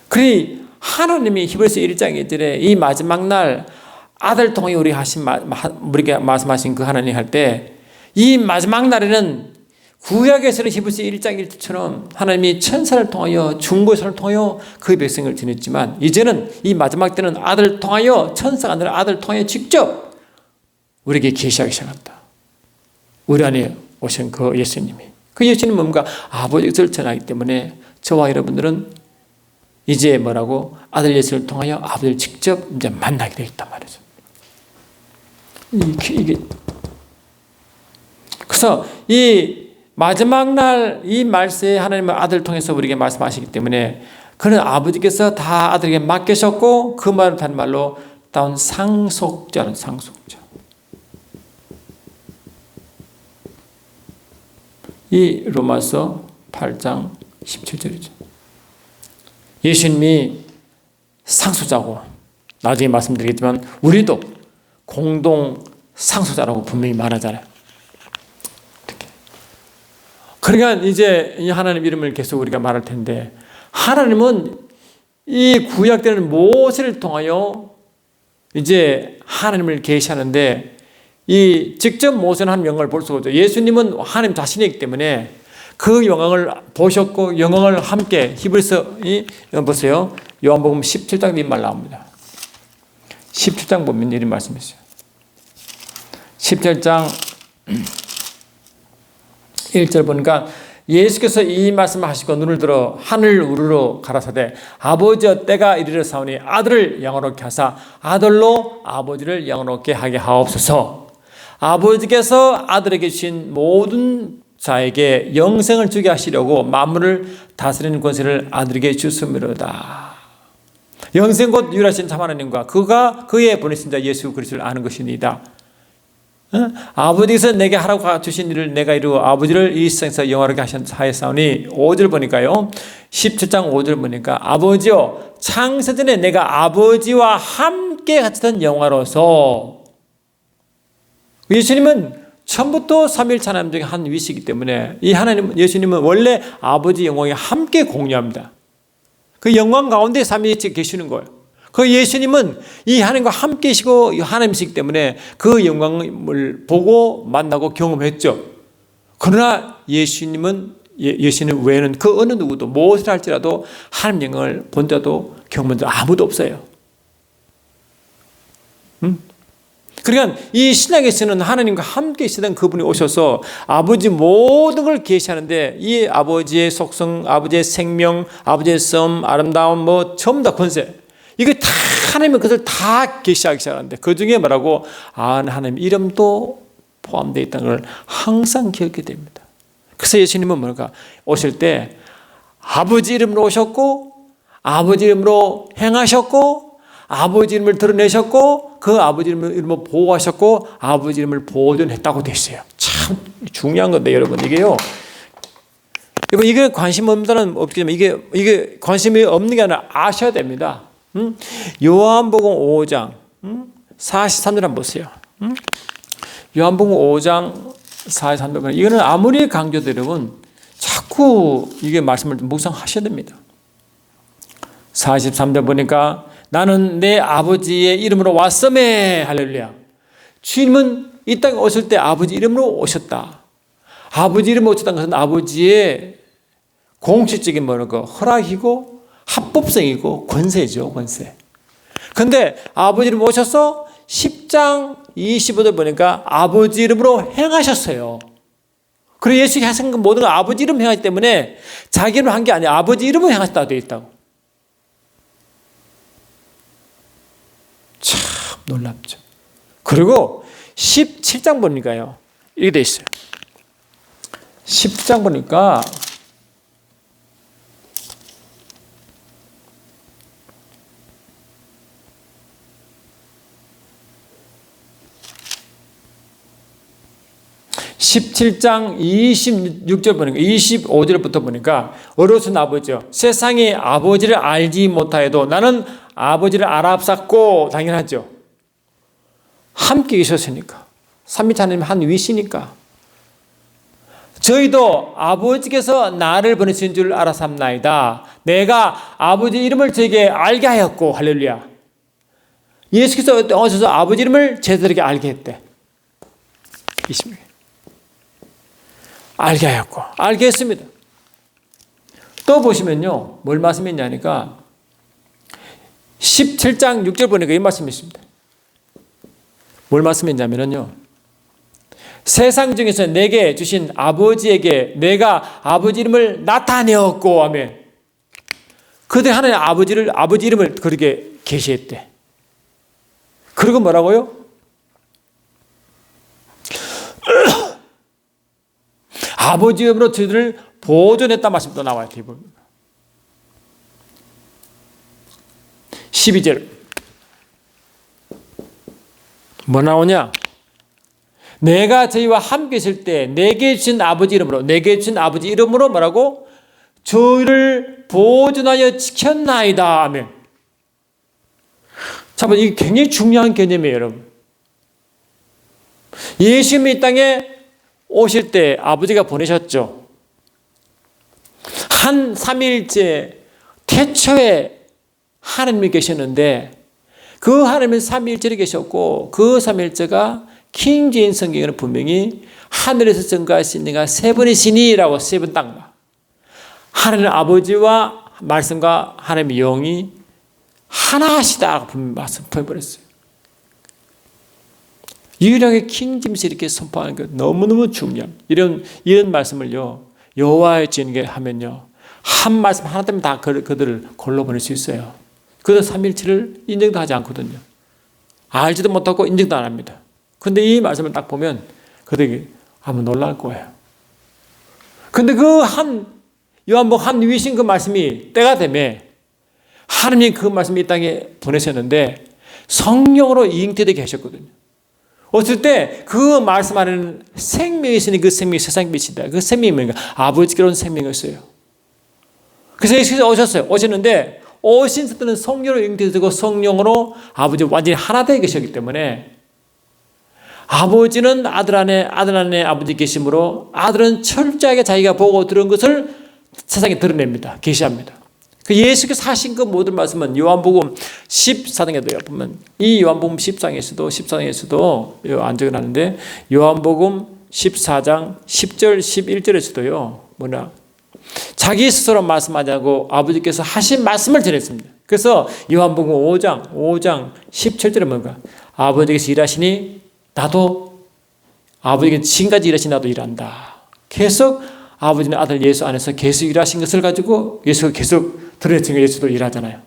그러니 하나님이 히브리서 1장 1절에 이 마지막 날 아들 통해 우리에게 말씀하신 그 하나님 할 때 이 마지막 날에는 구약에서는 히브리서 1장 1절처럼 하나님이 천사를 통하여 중보자를 통하여 그 백성을 지냈지만 이제는 이 마지막 때는 아들을 통하여 천사가 아니라 아들을 통하여 직접 우리에게 계시하기 시작한다. 우리 안에 오신 그 예수님이. 그 예수님은 뭔가 아버지 것을 전하기 때문에 저와 여러분들은 이제 뭐라고 아들 예수를 통하여 아버지를 직접 이제 만나게 되겠단 말이죠. 이게 그래서 이 마지막 날 이 말세에 하나님의 아들을 통해서 우리에게 말씀하시기 때문에 그는 아버지께서 다 아들에게 맡기셨고 그 말을 다른 말로 다운 상속자는 상속자. 이 로마서 8장 17절이죠. 예수님이 상속자고 나중에 말씀드리겠지만 우리도 공동 상속자라고 분명히 말하잖아요. 이렇게. 그러니까 이제 이 하나님 이름을 계속 우리가 말할 텐데 하나님은 이 구약 때는 모세를 통하여 이제 하나님을 계시하는데 이 직접 모세는 하나님 영광을 볼 수가 없죠. 예수님은 하나님 자신이기 때문에 그 영광을 보셨고 영광을 함께 히브리서 보세요. 요한복음 17장 이 말 나옵니다. 17장 보면 이런 말씀이 있어요. 17장 1절 보니까 예수께서 이 말씀을 하시고 눈을 들어 하늘 우르러 가라사대 아버지여 때가 이르러 사오니 아들을 영원롭게 하사 아들로 아버지를 영원롭게 하게 하옵소서. 아버지께서 아들에게 주신 모든 자에게 영생을 주게 하시려고 만물을 다스리는 권세를 아들에게 주심이로다. 영생 곧 유일하신 참 하나님과 그가 그의 보내신 자 예수 그리스도를 아는 것이니이다. 아버지께서 내게 하라고 주신 일을 내가 이루어 아버지를 이 세상에서 영화롭게 하였사오니 5절 보니까요. 17장 5절 보니까 아버지여 창세전에 내가 아버지와 함께 같이 영화로서 예수님은 처음부터 삼위일체 하나님 중에 한 위시이기 때문에 이 하나님 예수님은 원래 아버지 영광에 함께 공유합니다. 그 영광 가운데 삼위일체 계시는 거예요. 그 예수님은 이 하나님과 함께 계시고 하나님이시기 때문에 그 영광을 보고 만나고 경험했죠. 그러나 예수님 외에는 그 어느 누구도 무엇을 할지라도 하나님 영광을 본 자도 경험한 자 아무도 없어요. 그러니까 이 신약에서는 하나님과 함께 계시던 그분이 오셔서 아버지 모든 걸 계시하는데 이 아버지의 속성, 아버지의 생명, 아버지의 썸, 아름다움 뭐 전부 다 권세 이게 다 하나님의 것을 다 계시하기 시작하는데 그 중에 뭐라고 하나님 이름도 포함되어 있다는 걸 항상 기억해야 됩니다. 그래서 예수님은 뭘까 오실 때 아버지 이름으로 오셨고 아버지 이름으로 행하셨고 아버지 이름을 드러내셨고 그 아버지 이름으로 보호하셨고 아버지 이름을 보존했다고 되어 있어요. 참 중요한 건데 여러분 이게요. 이게 관심 없는 사람은 없겠지만 이게 관심이 없는 게 아니라 아셔야 됩니다. 요한복음 5장 43절 한번 보세요. 요한복음 5장 43절 이거는 아무리 강조도 여러분 자꾸 이게 말씀을 묵상하셔야 됩니다. 43절 보니까 나는 내 아버지의 이름으로 왔음에 할렐루야. 주님은 이 땅에 오실 때 아버지 이름으로 오셨다. 아버지 이름으로 오셨다는 것은 아버지의 공식적인 허락이고 합법성이고 권세죠. 권세. 그런데 아버지 이름으로 오셔서 10장 25절 보니까 아버지 이름으로 행하셨어요. 그리고 예수가 하신 건 모든 건 아버지 이름 행하기 때문에 자기 이름으로 한 게 아니라 아버지 이름으로 행하셨다고 되어 있다고. 참 놀랍죠. 그리고 17장 보니까요. 이렇게 되어 있어요. 10장 보니까 17장 26절 보니까 25절부터 보니까 어르신 아버지요, 세상이 아버지를 알지 못하여도 나는 아버지를 알아봤고, 당연하죠. 함께 계셨으니까, 삼위일체 하나님 한 위시니까. 저희도 아버지께서 나를 보내신 줄 알았습나이다. 내가 아버지 이름을 저에게 알게 하였고, 할렐루야. 예수께서 오셔서 아버지 이름을 제자들에게 알게 했대. 20명. 알게 하였고, 알게 했습니다. 또 보시면요, 뭘 말씀했냐니까 17장 6절 보니까 이 말씀이 있습니다. 뭘 말씀했냐면요, 세상 중에서 내게 주신 아버지에게 내가 아버지 이름을 나타내었고 하면, 그들 하나님 아버지 이름을 그렇게 계시했대. 그리고 뭐라고요? 아버지 이름으로 저희들을 보존했다 말씀도 나와요. 12절 뭐 나오냐? 내가 저희와 함께 있을 때 내게 주신 아버지 이름으로 뭐라고? 저희를 보존하여 지켰나이다. 아멘. 자, 이게 굉장히 중요한 개념이에요, 여러분. 예수님이 이 땅에 오실 때 아버지가 보내셨죠. 한 삼위일체 태초에 하나님이 계셨는데, 그 하나님은 삼위일체로 계셨고, 그 삼위일체가 킹제임스 성경에는 분명히 하늘에서 증거하신 이가 세 분이시니라고 세 번 딱 봐. 하나님 아버지와 말씀과 하나님의 영이 하나시다라고 분명히 말씀해버렸어요. 유일하게 킹제임스 이렇게 선포하는 것 너무너무 중요합니다. 이런 말씀을요, 여호와의 증거 하면요, 한 말씀 하나 때문에 다 그들을 골라보낼 수 있어요. 그들 삼위일체를 인정도 하지 않거든요. 알지도 못하고 인정도 안 합니다. 근데 이 말씀을 딱 보면 그들이 아마 놀랄 거예요. 근데 요한복음 한 위신 그 말씀이 때가 되면 하나님이 그 말씀이 이 땅에 보내셨는데 성령으로 잉태되게 하셨거든요. 어떨 때 그 말씀 안에는 생명이 있으니 그 생명이 세상 빛이다. 그 생명이 뭔가 아버지께로 온 생명이었어요. 그래서 예수께서 오셨는데 오신 때는 성령으로 잉태되고 성령으로 아버지 완전히 하나 되어 계셨기 때문에 아버지는 아들 안에 아버지 계심으로 아들은 철저하게 자기가 보고 들은 것을 세상에 드러냅니다. 계시합니다. 그 예수께서 하신 그 모든 말씀은 요한복음 14장에도요. 보면 이 요한복음 14장에서도 안 적어놨는데 요한복음 14장 10절 11절에서도요. 뭐냐? 자기 스스로 말씀하자고 아버지께서 하신 말씀을 전했습니다. 그래서 요한복음 5장 17절에 뭔가 아버지께서 일하시니 나도 아버지께서 지금까지 일하신 나도 일한다. 계속 아버지는 아들 예수 안에서 계속 일하신 것을 가지고 예수가 계속 드러냈으니까 예수도 일하잖아요.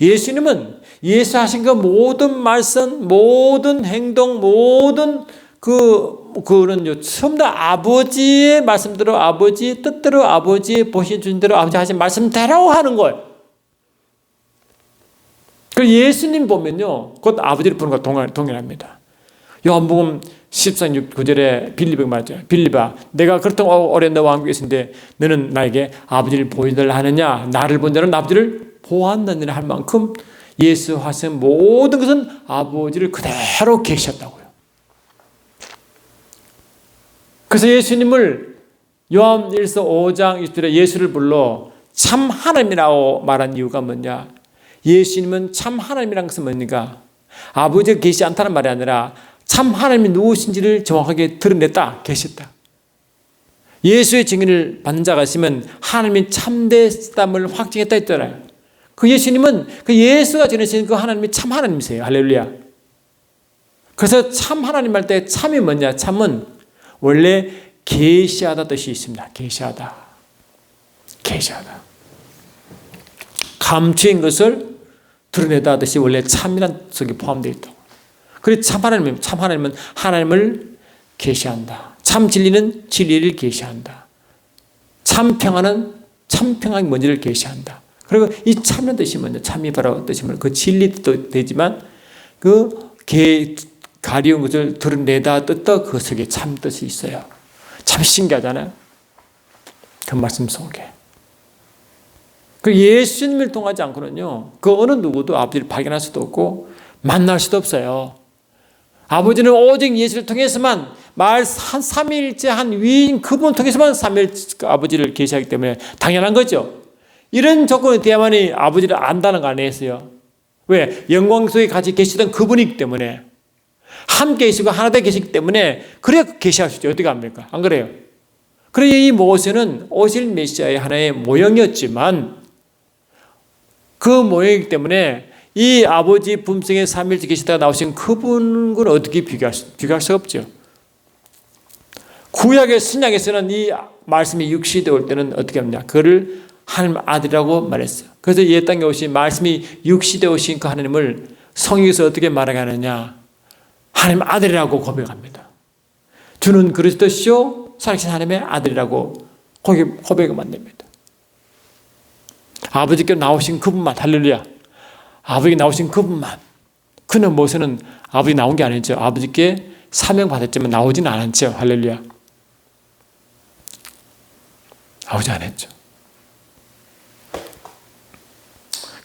예수님은 예수 하신 그 모든 말씀, 모든 행동, 모든 그런 전부 다 아버지의 말씀대로, 아버지의 뜻대로, 아버지의 보여준 대로, 아버지 하신 말씀대로 하는 거예요. 그 예수님 보면요, 곧 아버지를 부르는 것과 동일합니다. 요한복음 14장 9절에 빌립에게 말하죠. 빌립아, 내가 그렇다고 오래 너와 함께 있는데 너는 나에게 아버지를 보여달라 하느냐? 나를 본 자는 아버지를 보았느니라 할 만큼 예수 하신 모든 것은 아버지를 그대로 계셨다고요. 그래서 예수님을 요한일서 5장 20절에 예수를 불러 참 하나님이라고 말한 이유가 뭐냐? 예수님은 참 하나님이라는 것은 뭡니까? 아버지가 계시지 않다는 말이 아니라 참 하나님이 누구신지를 정확하게 드러냈다, 계셨다. 예수의 증인을 받는 자가 있으면 하나님이 참되었음을 확증했다 했잖아요. 그 예수님은 그 예수가 전해주신 그 하나님이 참 하나님이세요. 할렐루야. 그래서 참 하나님 할 때 참이 뭐냐? 참은 원래 계시하다 뜻이 있습니다. 계시하다. 감추인 것을 드러내다 하듯이 원래 참이란 속에 포함되어 있다. 그래서 참 하나님은 하나님을 계시한다. 참 진리는 진리를 계시한다. 참 평안은 참 평안이 뭔지를 계시한다. 그리고 이 참의 뜻이 뭐냐? 참이 바로 뜻이 뭐냐? 그 진리 뜻도 되지만 그 가리운 것을 드러내다 뜯다 그 속에 참 뜻이 있어요. 참 신기하잖아요. 그 말씀 속에. 그 예수님을 통하지 않고는요, 그 어느 누구도 아버지를 발견할 수도 없고 만날 수도 없어요. 아버지는 오직 예수를 통해서만 한 삼위일체 한 위인 그분을 통해서만 삼위일체 아버지를 계시하기 때문에 당연한 거죠. 이런 조건에 대해야만이 아버지를 안다는 거 아니겠어요? 왜? 영광 속에 같이 계시던 그분이기 때문에 함께 계시고 하나 되어 계시기 때문에 그래야 계시할 수 있죠. 어떻게 합니까? 안 그래요? 그래야 이 모세는 오실 메시아의 하나의 모형이었지만 그 모형이기 때문에 이 아버지 품성의 삼위일체 계시다가 나오신 그분과 어떻게 비교할 수가 없죠. 구약의 신약에서는 이 말씀이 육시되어 올 때는 어떻게 합니까? 그를 하나님 아들이라고 말했어요. 그래서 이 땅에 오신 말씀이 육시되어 오신 그 하나님을 성경에서 어떻게 말하게 하느냐? 하나님 아들이라고 고백합니다. 주는 그리스도시요 살아계신 하나님의 아들이라고 고백을 만듭니다. 아버지께 나오신 그분만, 할렐루야. 아버지께 나오신 그분만. 그는 모세는 아버지 나온 게 아니죠. 아버지께 사명받았지만 나오지는 않았죠. 할렐루야. 나오지 않았죠.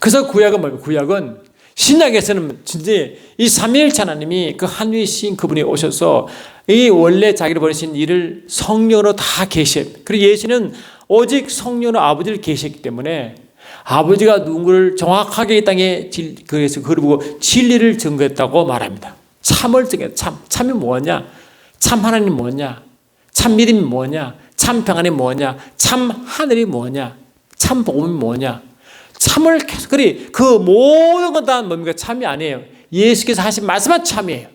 그래서 구약은 뭡니까? 구약은 신약에서는 진짜 이 삼위일체 하나님이 그 한위신 그분이 오셔서 이 원래 자기를 보내신 일을 성령으로 다 계시했어요. 그리고 예수는 오직 성령으로 아버지를 계시했기 때문에 아버지가 누구를 정확하게 이 땅에 그래서 그걸 보고 진리를 증거했다고 말합니다. 참을 증거했다. 참이 뭐냐? 참 하나님이 뭐냐? 참 믿음이 뭐냐? 참 평안이 뭐냐? 참 하늘이 뭐냐? 참 복음이 뭐냐? 참을 계속 그 모든 건 다 뭡니까? 참이 아니에요. 예수께서 하신 말씀만 참이에요.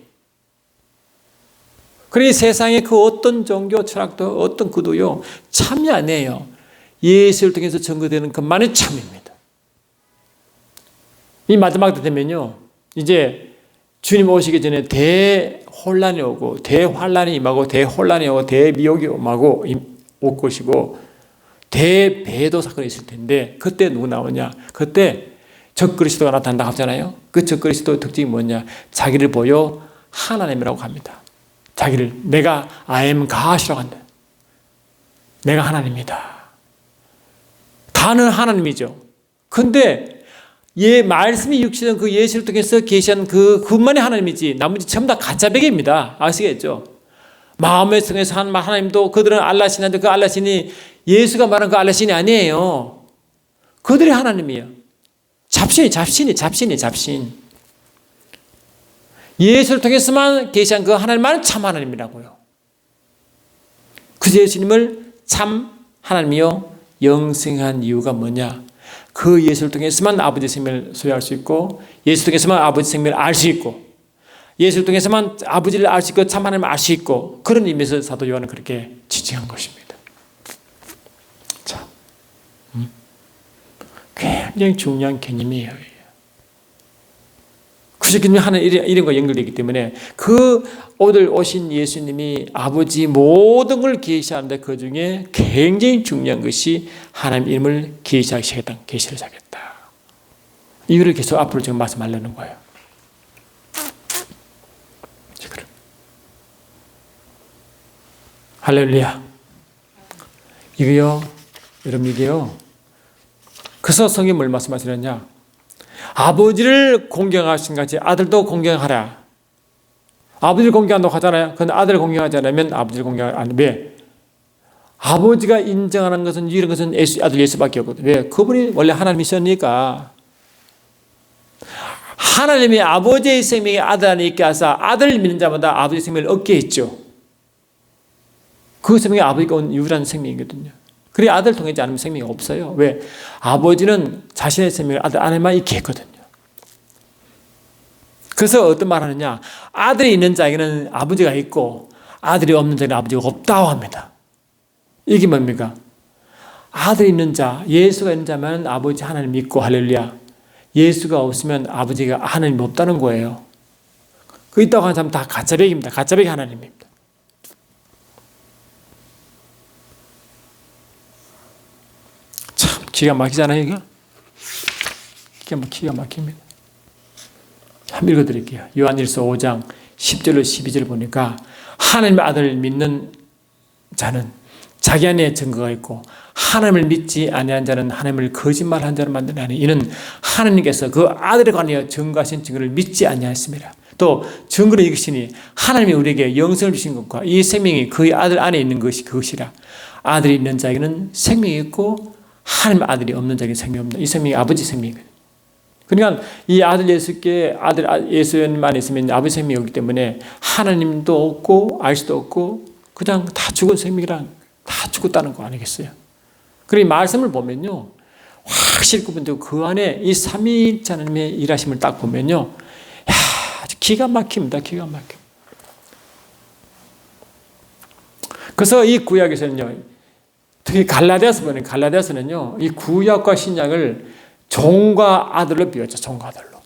그러니 세상의 그 어떤 종교 철학도 어떤 구도요 참이 아니에요. 예수를 통해서 증거되는 것만이 참입니다. 이 마지막 때 되면요, 이제 주님 오시기 전에 대혼란이 오고 대환란이 임하고 대혼란이 오고 대미혹이 임하고 올 것이고 대배도 사건이 있을 텐데 그때 누구 나오냐? 그때 적그리스도가 나타난다고 하잖아요. 그 적그리스도의 특징이 뭐냐? 자기를 보여 하나님이라고 합니다. 자기를 내가 I am God이라고 한다. 내가 하나님이다. 다는 하나님이죠. 근데 말씀이 육신은 그 예수를 통해서 계시한 그분만이 하나님이지 나머지 전부 다 가짜배기입니다. 아시겠죠? 마음의 성에서 한 하나님도 그들은 알라신 한데 그 알라신이 예수가 말한 그 알라신이 아니에요. 그들이 하나님이에요. 잡신. 예수를 통해서만 계시한 그 하나님만은 참 하나님이라고요. 그 예수님을 참 하나님이요 영생한 이유가 뭐냐? 그 예수를 통해서만 아버지 생명을 소유할 수 있고 예수 통해서만 아버지 생명을 알 수 있고 예수를 통해서만 아버지를 알 수 있고 참 하나님을 알 수 있고 그런 의미에서 사도 요한은 그렇게 지칭한 것입니다. 자, 굉장히 중요한 개념이에요. 구속 개념이 하나 이런 거 연결되기 때문에 그 오늘 오신 예수님이 아버지 모든 걸 계시하는데 그 중에 굉장히 중요한 것이 하나님 이름을 계시하시겠다. 계시를 하겠다. 이유를 계속 앞으로 지금 말씀하려는 거예요. 할렐루야. 이게요, 여러분 이게요. 그래서 성경이 뭘 말씀하시느냐? 아버지를 공경하신 같이 아들도 공경하라. 아버지를 공경한다고 하잖아요. 그런데 아들을 공경하지 않으면 아버지를 공경하지 않으면 왜? 아버지가 인정하는 것은 이런 것은 아들 예수밖에 없거든요. 왜? 그분이 원래 하나님이셨으니까. 하나님이 아버지의 생명에 아들 안에 있게 하사 아들을 믿는 자마다 아버지의 생명을 얻게 했죠. 그 생명이 아버지가 온 유일한 생명이거든요. 그래 아들을 통하지 않으면 생명이 없어요. 왜? 아버지는 자신의 생명을 아들 안에만 있게 했거든요. 그래서 어떤 말 하느냐? 아들이 있는 자에게는 아버지가 있고 아들이 없는 자에게는 아버지가 없다고 합니다. 이게 뭡니까? 아들이 있는 자, 예수가 있는 자면 아버지 하나님 믿고 할렐루야. 예수가 없으면 아버지가 하나님 없다는 거예요. 그 있다고 하는 사람 다 가짜배기입니다. 가짜배기 하나님입니다. 참 기가 막히잖아요, 이거? 기가 막힙니다. 한번 읽어드릴게요. 요한일서 5장 10절로 12절 보니까 하나님의 아들을 믿는 자는 자기 안에 증거가 있고 하나님을 믿지 아니한 자는 하나님을 거짓말한 자로 만드나니 이는 하나님께서 그 아들에 관하여 증거하신 증거를 믿지 아니하였습니다. 또 증거를 이기시니 하나님이 우리에게 영생을 주신 것과 이 생명이 그의 아들 안에 있는 것이 그것이라. 아들이 있는 자에게는 생명이 있고 하나님의 아들이 없는 자에게는 생명이 없다. 이 생명이 아버지 생명이거든요. 그러니까 이 아들 예수께 아들 예수만 있으면 아버지 생명이 없기 때문에 하나님도 없고 알 수도 없고 그냥 다 죽은 생명이란 다 죽었다는 거 아니겠어요? 그리고 이 말씀을 보면요 확실히 구분되고 그 안에 이 삼위일체 하나님의 일하심을 딱 보면요 아주 기가 막힙니다. 기가 막혀. 그래서 이 구약에서는요 특히 갈라디아서 보면 갈라디아서는요 이 구약과 신약을 종과 아들로 비웠죠. 종과 아들로.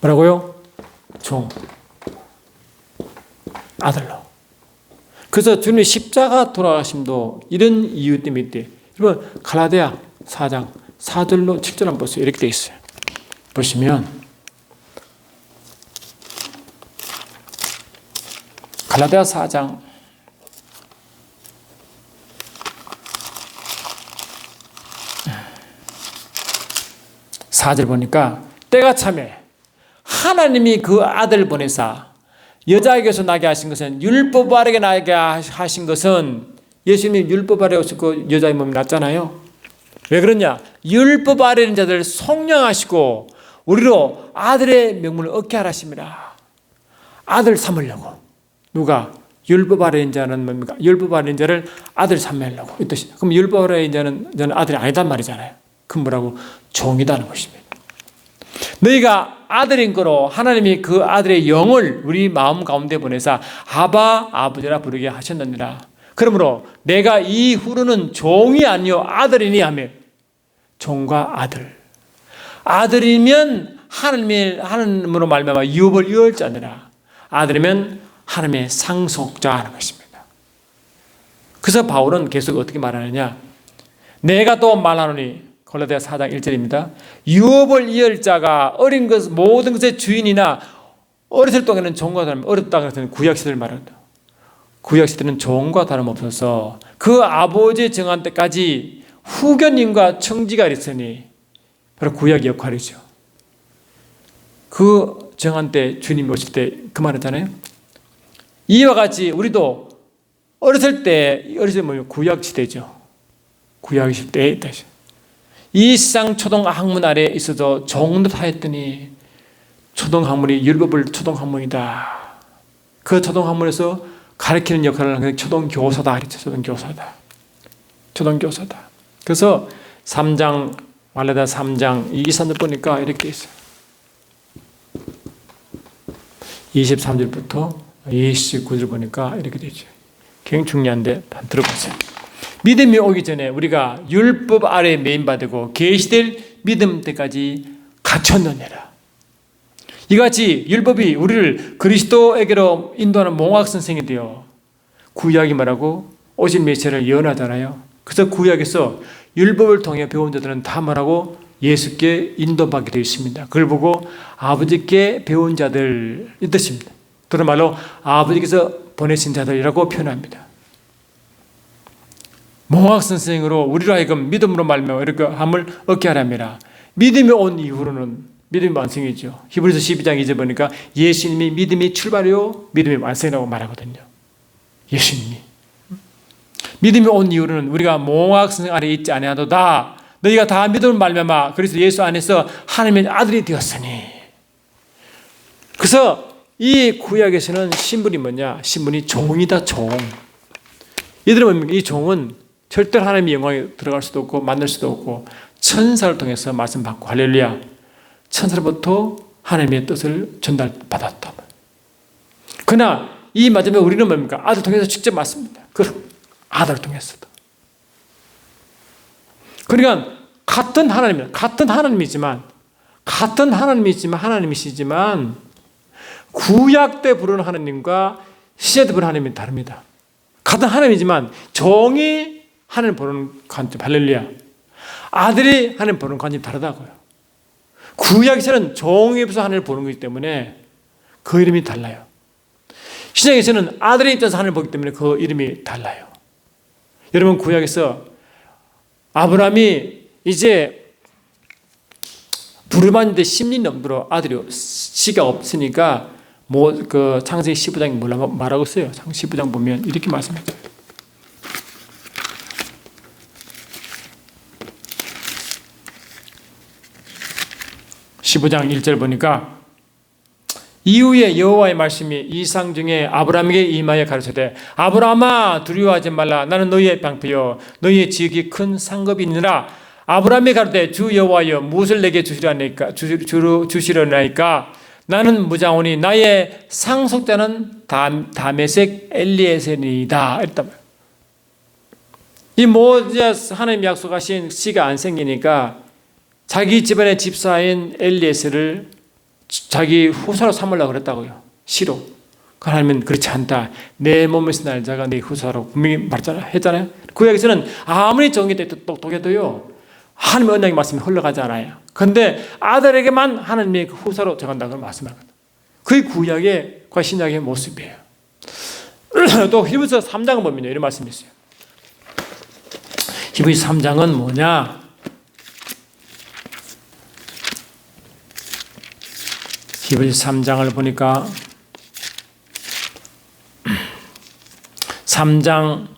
뭐라고요? 종, 아들로. 그래서 주님의 십자가 돌아가심도 이런 이유 때문에 있대. 여러분 갈라디아 4장 4절로 7절 한번 보세요. 이렇게 되어 있어요. 보시면 갈라디아 4장 4절 보니까 때가 참에 하나님이 그 아들 보내사 여자에게서 나게 하신 것은 율법 아래게 나게 하신 것은 예수님이 율법 아래 오셨고 여자의 몸이 났잖아요. 왜 그러냐? 율법 아래 있는 자들을 속량하시고 우리로 아들의 명분을 얻게 하라십니다. 아들 삼으려고. 누가? 율법 아래 있는 자는 뭡니까? 율법 아래 있는 자를 아들 삼으려고 이 뜻이죠. 그럼 율법 아래 있는 자는 저는 아들이 아니단 말이잖아요. 그럼 뭐라고? 종이다는 것입니다. 너희가 아들인 거로 하나님이 그 아들의 영을 우리 마음 가운데 보내사 아바 아버지라 부르게 하셨느니라. 그러므로 내가 이후로는 종이 아니요 아들이니 하며 종과 아들. 아들이면 하나님으로 말미암아 유업을 이을 자니라. 아들이면 하나님의 상속자 하는 것입니다. 그래서 바울은 계속 어떻게 말하느냐? 내가 또 말하노니 갈라디아 4장 1절입니다. 유업을 이을 자가 어린 것 모든 것의 주인이나 어렸을 동안에는 종과 다름 어렵다 그래서 구약시대를 말한다. 구약시대는 종과 다름없어서 그 아버지 정한 때까지 후견인과 청지가 있으니 바로 구약의 역할이죠. 그 정한 때 주님이 오실 때 그 말했잖아요. 이와 같이 우리도 어렸을 때 뭐냐면 구약시대죠. 구약시대에 있다. 이 세상 초등학문 아래에 있어도 종노릇하였더니 초등학문이 율법을 초등학문이다. 그 초등학문에서 가르치는 역할을 하는 초등교사다. 그랬죠. 초등교사다. 그래서 3장 갈라디아 3장 23절 보니까 이렇게 있어요. 23절부터 29절 보니까 이렇게 되죠. 굉장히 중요한데 한번 들어보세요. 믿음이 오기 전에 우리가 율법 아래에 매인받고 계시될 믿음 때까지 갇혔느니라. 이같이 율법이 우리를 그리스도에게로 인도하는 몽학 선생이 되어 구약이 말하고 오실 메시아를 예언하잖아요. 그래서 구약에서 율법을 통해 배운 자들은 다 말하고 예수께 인도받게 되어 있습니다. 그걸 보고 아버지께 배운 자들 이 뜻입니다. 다른 말로 아버지께서 보내신 자들이라고 표현합니다. 몽학 선생으로 우리로 하여금 믿음으로 말미암아 이렇게 함을 얻게 하랍니다. 믿음이 온 이후로는 믿음이 완성이죠. 히브리서 12장 2절 보니까 예수님이 믿음이 출발이요 믿음이 완성이라고 말하거든요. 예수님이 믿음이 온 이후로는 우리가 몽학 선생 아래 있지 아니하도다. 너희가 다 믿음을 말미암아 그래서 예수 안에서 하나님의 아들이 되었으니. 그래서 이 구약에서는 신분이 뭐냐? 신분이 종이다. 종. 이들은 이 종은 절대로 하나님의 영광에 들어갈 수도 없고 만날 수도 없고 천사를 통해서 말씀 받고 할렐루야. 천사로부터 하나님의 뜻을 전달받았다. 그러나 이 마지막에 우리는 뭡니까? 아들 통해서 직접 맞습니다. 그 아들을 통해서도. 그러니까 같은 하나님이지만 하나님이시지만 구약 때 부르는 하나님과 시제 때 부르는 하나님이 다릅니다. 같은 하나님이지만 종이 하나님 보는 관점 할렐루야. 아들이 하나님 보는 관점이 다르다고요. 구약에서는 종의 입장에서 하나님을 보는 거기 때문에 그 이름이 달라요. 신약에서는 아들의 입장에서 하나님을 보기 때문에 그 이름이 달라요. 여러분, 구약에서 아브라함이 이제 부르반인데 10년 넘도록 아들이 씨가 없으니까 그 창세기 15장에 뭐라 말하고 있어요? 창세기 15장 보면 이렇게 말씀해요. 15장 1절 보니까 이후에 여호와의 말씀이 이상 중에 아브라함에게 임하여 가르치되 아브라함아 두려워하지 말라. 나는 너희의 방패요 너희의 지극히 큰 상급이 있느라. 아브라함이 가르되 주 여호와여 무엇을 내게 주시려나이까. 나는 무장오니 나의 상속자는 다메섹 엘리에셀이다. 이 모세스 하나님 약속하신 씨가 안 생기니까 자기 집안의 집사인 엘리에셀을 자기 후사로 삼으려고 그랬다고요. 시로. 하나님은 그렇지 않다. 내 몸에서 날 자가 내 후사로 분명히 했잖아요. 구약에서는 아무리 정의되고 똑똑해도요, 하나님의 언약의 말씀이 흘러가지 않아요. 그런데 아들에게만 하나님의 그 후사로 정한다고 말씀하거든요. 그게 구약과 신약의 모습이에요. 또 히브리서 3장을 보면 이런 말씀이 있어요. 히브리서 3장은 뭐냐? 히브리서 3장을 보니까 3장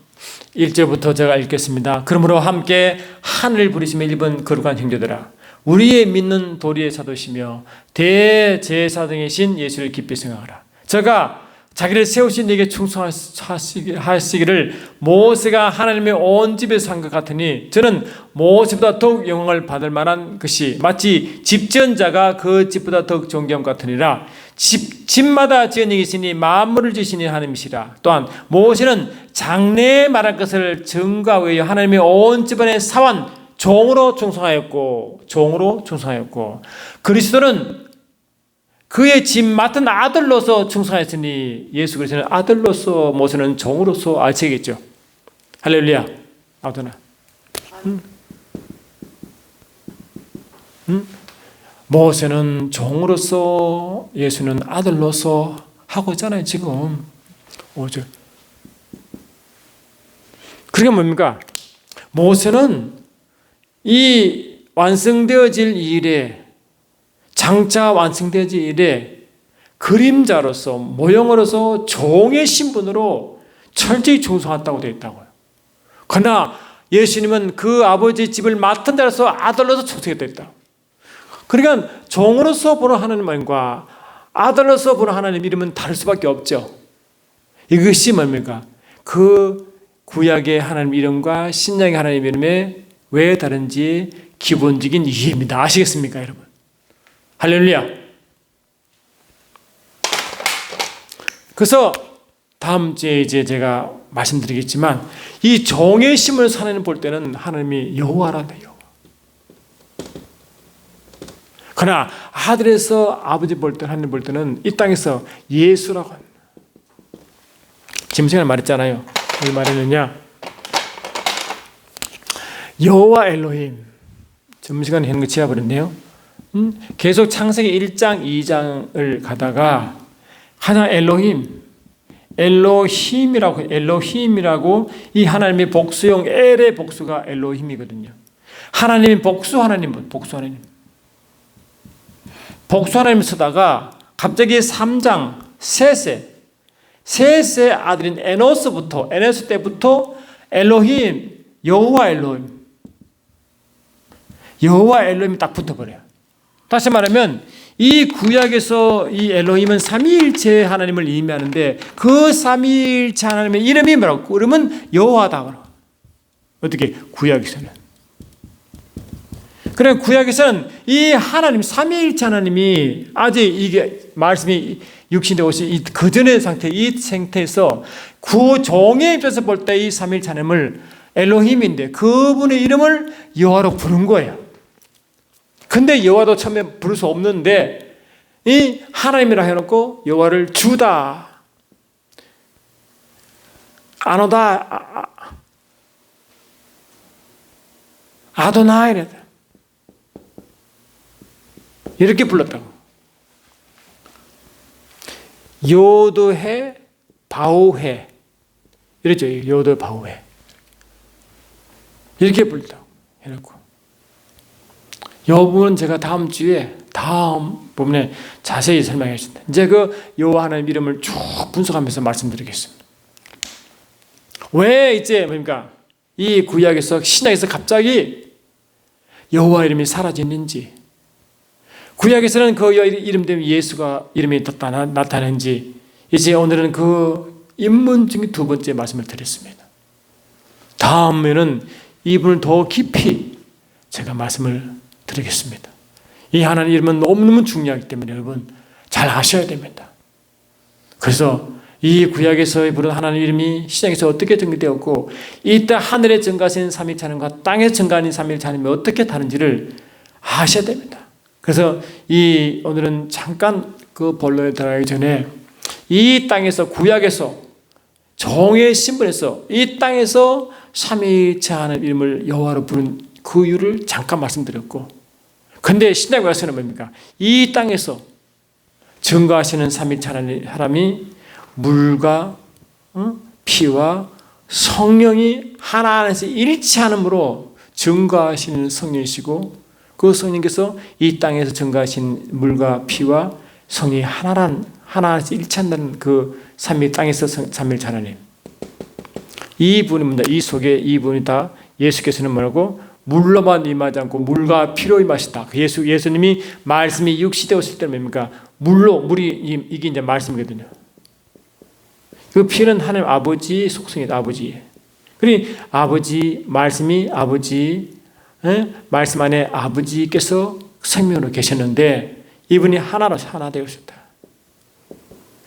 1절부터 제가 읽겠습니다. 그러므로 함께 하늘을 부르시며 일본 거룩한 형제들아, 우리의 믿는 도리의 사도시며 대제사장이신 예수를 깊이 생각하라. 저가 자기를 세우신 이에게 충성하시기를 모세가 하나님의 온 집에서 한 것 같으니 저는 모세보다 더욱 영광을 받을 만한 것이 마치 집지은 자가 그 집보다 더욱 존귀함 같으니라. 집마다 지은 이가 있으니 만물을 지으시니 하나님이시라. 또한 모세는 장래에 말할 것을 증거하기 위하여 하나님의 온 집안의 사원 종으로 충성하였고 그리스도는 그의 집 맡은 아들로서 충성하였으니 예수 그리스도는 아들로서 모세는 종으로서 아시겠죠. 할렐루야. 아무튼 모세는 종으로서 예수는 아들로서 하고 있잖아요. 지금 5절. 그게 뭡니까? 모세는 이 완성되어질 일에 장차 완성되어질 일에 그림자로서 모형으로서 종의 신분으로 철저히 충성했다고 되어 있다고요. 그러나 예수님은 그 아버지 집을 맡은 자로서 아들로서 충성했다 했다. 그러니까 종으로서 보는 하나님과 아들로서 보는 하나님 이름은 다를 수밖에 없죠. 이것이 뭡니까? 그 구약의 하나님 이름과 신약의 하나님 이름에 왜 다른지 기본적인 이해입니다. 아시겠습니까, 여러분? 할렐루야. 그래서 다음 주에 이제 제가 말씀드리겠지만 이 종의 심을 하나님 볼 때는 하나님이 여호와란다. 여호와. 그러나 아들에서 아버지 볼 때 하나님 볼 때는 이 땅에서 예수라고 합니다. 지금 시간에 말했잖아요. 뭘 말했느냐? 여호와 엘로힘. 점심시간에 했는 거 지워버렸네요. 계속 창세기 1장, 2장을 가다가 하나 엘로힘이라고 이 하나님의 복수형 엘의 복수가 엘로힘이거든요. 하나님의 복수 하나님. 복수 하나님 쓰다가 갑자기 3장 셋의 아들인 에노스 때부터 엘로힘, 여호와 엘로힘이 딱 붙어버려요. 다시 말하면 이 구약에서 이 엘로힘은 삼위일체 하나님을 의미하는데 그 삼위일체 하나님의 이름이 뭐라고? 이름은 여호와다. 어떻게? 구약에서는. 그래 구약에서는 이 하나님 삼위일체 하나님이 아직 이게 말씀이 육신의 옷이 그 전의 상태, 이 상태에서 구종의 입장에서 볼 때 이 삼위일체 하나님을 엘로힘인데 그분의 이름을 여호와로 부른 거예요. 근데 여호와도 처음에 부를 수 없는데 이 하나님이라 해놓고 여호와를 주다, 아도나이 이렇게 불렀다고. 요도해 바오해 이랬죠. 요도 바오해 이렇게 불렀다고 해놓고, 이 부분은 제가 다음 부분에 자세히 설명하겠습니다. 이제 그 여호와 하나님 이름을 쭉 분석하면서 말씀드리겠습니다. 왜 이제 뭡니까? 이 구약에서 신약에서 갑자기 여호와 이름이 사라졌는지, 구약에서는 그 이름 때문에 예수가 이름이 나타난지, 이제 오늘은 그 인문 중에 두 번째 말씀을 드렸습니다. 다음에는 이분을 더 깊이 제가 말씀을 드리겠습니다. 이 하나님 이름은 너무너무 중요하기 때문에 여러분 잘 아셔야 됩니다. 그래서 이 구약에서 부른 하나님 이름이 신약에서 어떻게 정리되었고, 이 땅 하늘에 증가하신 삼위일체 하나님과 땅에 증가하는 삼위일체 하나님이 어떻게 다른지를 아셔야 됩니다. 그래서 오늘은 잠깐 그 본론에 들어가기 전에 이 땅에서, 구약에서 종의 신분에서 이 땅에서 삼위일체 하나님 이름을 여호와로 부른 그 이유를 잠깐 말씀드렸고, 근데 신약에 와서는 뭡니까? 이 땅에서 증거하시는 삼위일체 하나님이 물과 피와 성령이 하나 안에서 일치하는으로 증거하시는 성령이시고, 그 성령께서 이 땅에서 증거하신 물과 피와 성령이 하나 안에서 일치한다는 그 삼위 땅에서 삼위일체 하나님, 이 분입니다. 이 속에 이 분이 다 예수께서는 뭐라고? 물로만 임하지 않고 물과 피로 임하시다. 예수님이 말씀이 육시되었을 때는 뭡니까? 물이 이게 이제 말씀이거든요. 그 피는 하나님 아버지 속성이다. 아버지. 그러니 아버지 말씀이 아버지, 말씀 안에 아버지께서 생명으로 계셨는데 이분이 하나 되었습니다.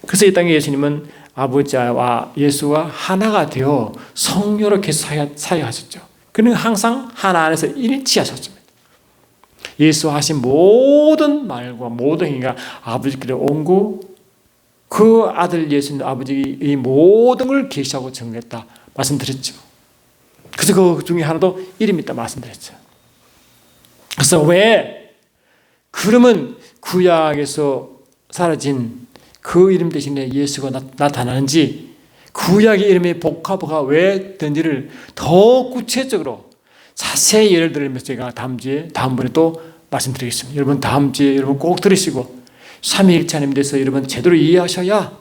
그래서 이 땅에 예수님은 아버지와 예수와 하나가 되어 성령으로 계속 사역하셨죠. 그는 항상 하나 안에서 일치하셨습니다. 예수 하신 모든 말과 모든 행위가 아버지께로 옮고, 그 아들 예수님 아버지의 모든 걸 계시하고 증거했다 말씀드렸죠. 그래서 그 중에 하나도 이름이 있다 말씀드렸죠. 그래서 왜 그러면 구약에서 사라진 그 이름 대신에 예수가 나타나는지, 구약의 이름의 복합어가 왜 된지를 더 구체적으로 자세히 예를 들면서 제가 다음번에 또 말씀드리겠습니다. 여러분 다음 주에 여러분 꼭 들으시고 삼위일체 하나님에 대해서 여러분 제대로 이해하셔야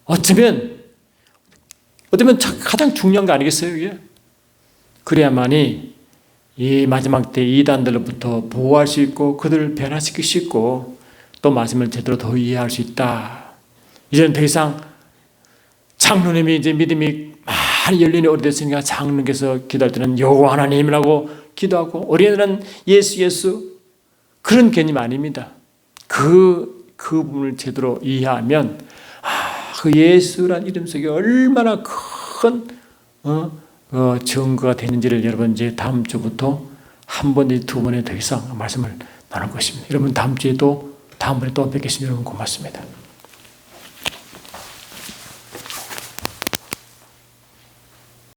어쩌면 가장 중요한 거 아니겠어요? 이게? 그래야만이 이 마지막 때 이단들로부터 보호할 수 있고 그들을 변화시킬 수 있고 또 말씀을 제대로 더 이해할 수 있다. 이제는 더 이상 장로님이 이제 믿음이 많이 열린이 오래됐으니까 장로님께서 기도할 때는 여호와 하나님이라고 기도하고, 어린애들은 예수 그런 개념 아닙니다. 그 부분을 제대로 이해하면 그 예수란 이름 속에 얼마나 큰 증거가 되는지를 여러분 이제 다음 주부터 한 번에 두 번에 더 이상 말씀을 나눌 것입니다. 여러분 다음번에 또 뵙겠습니다. 여러분 고맙습니다.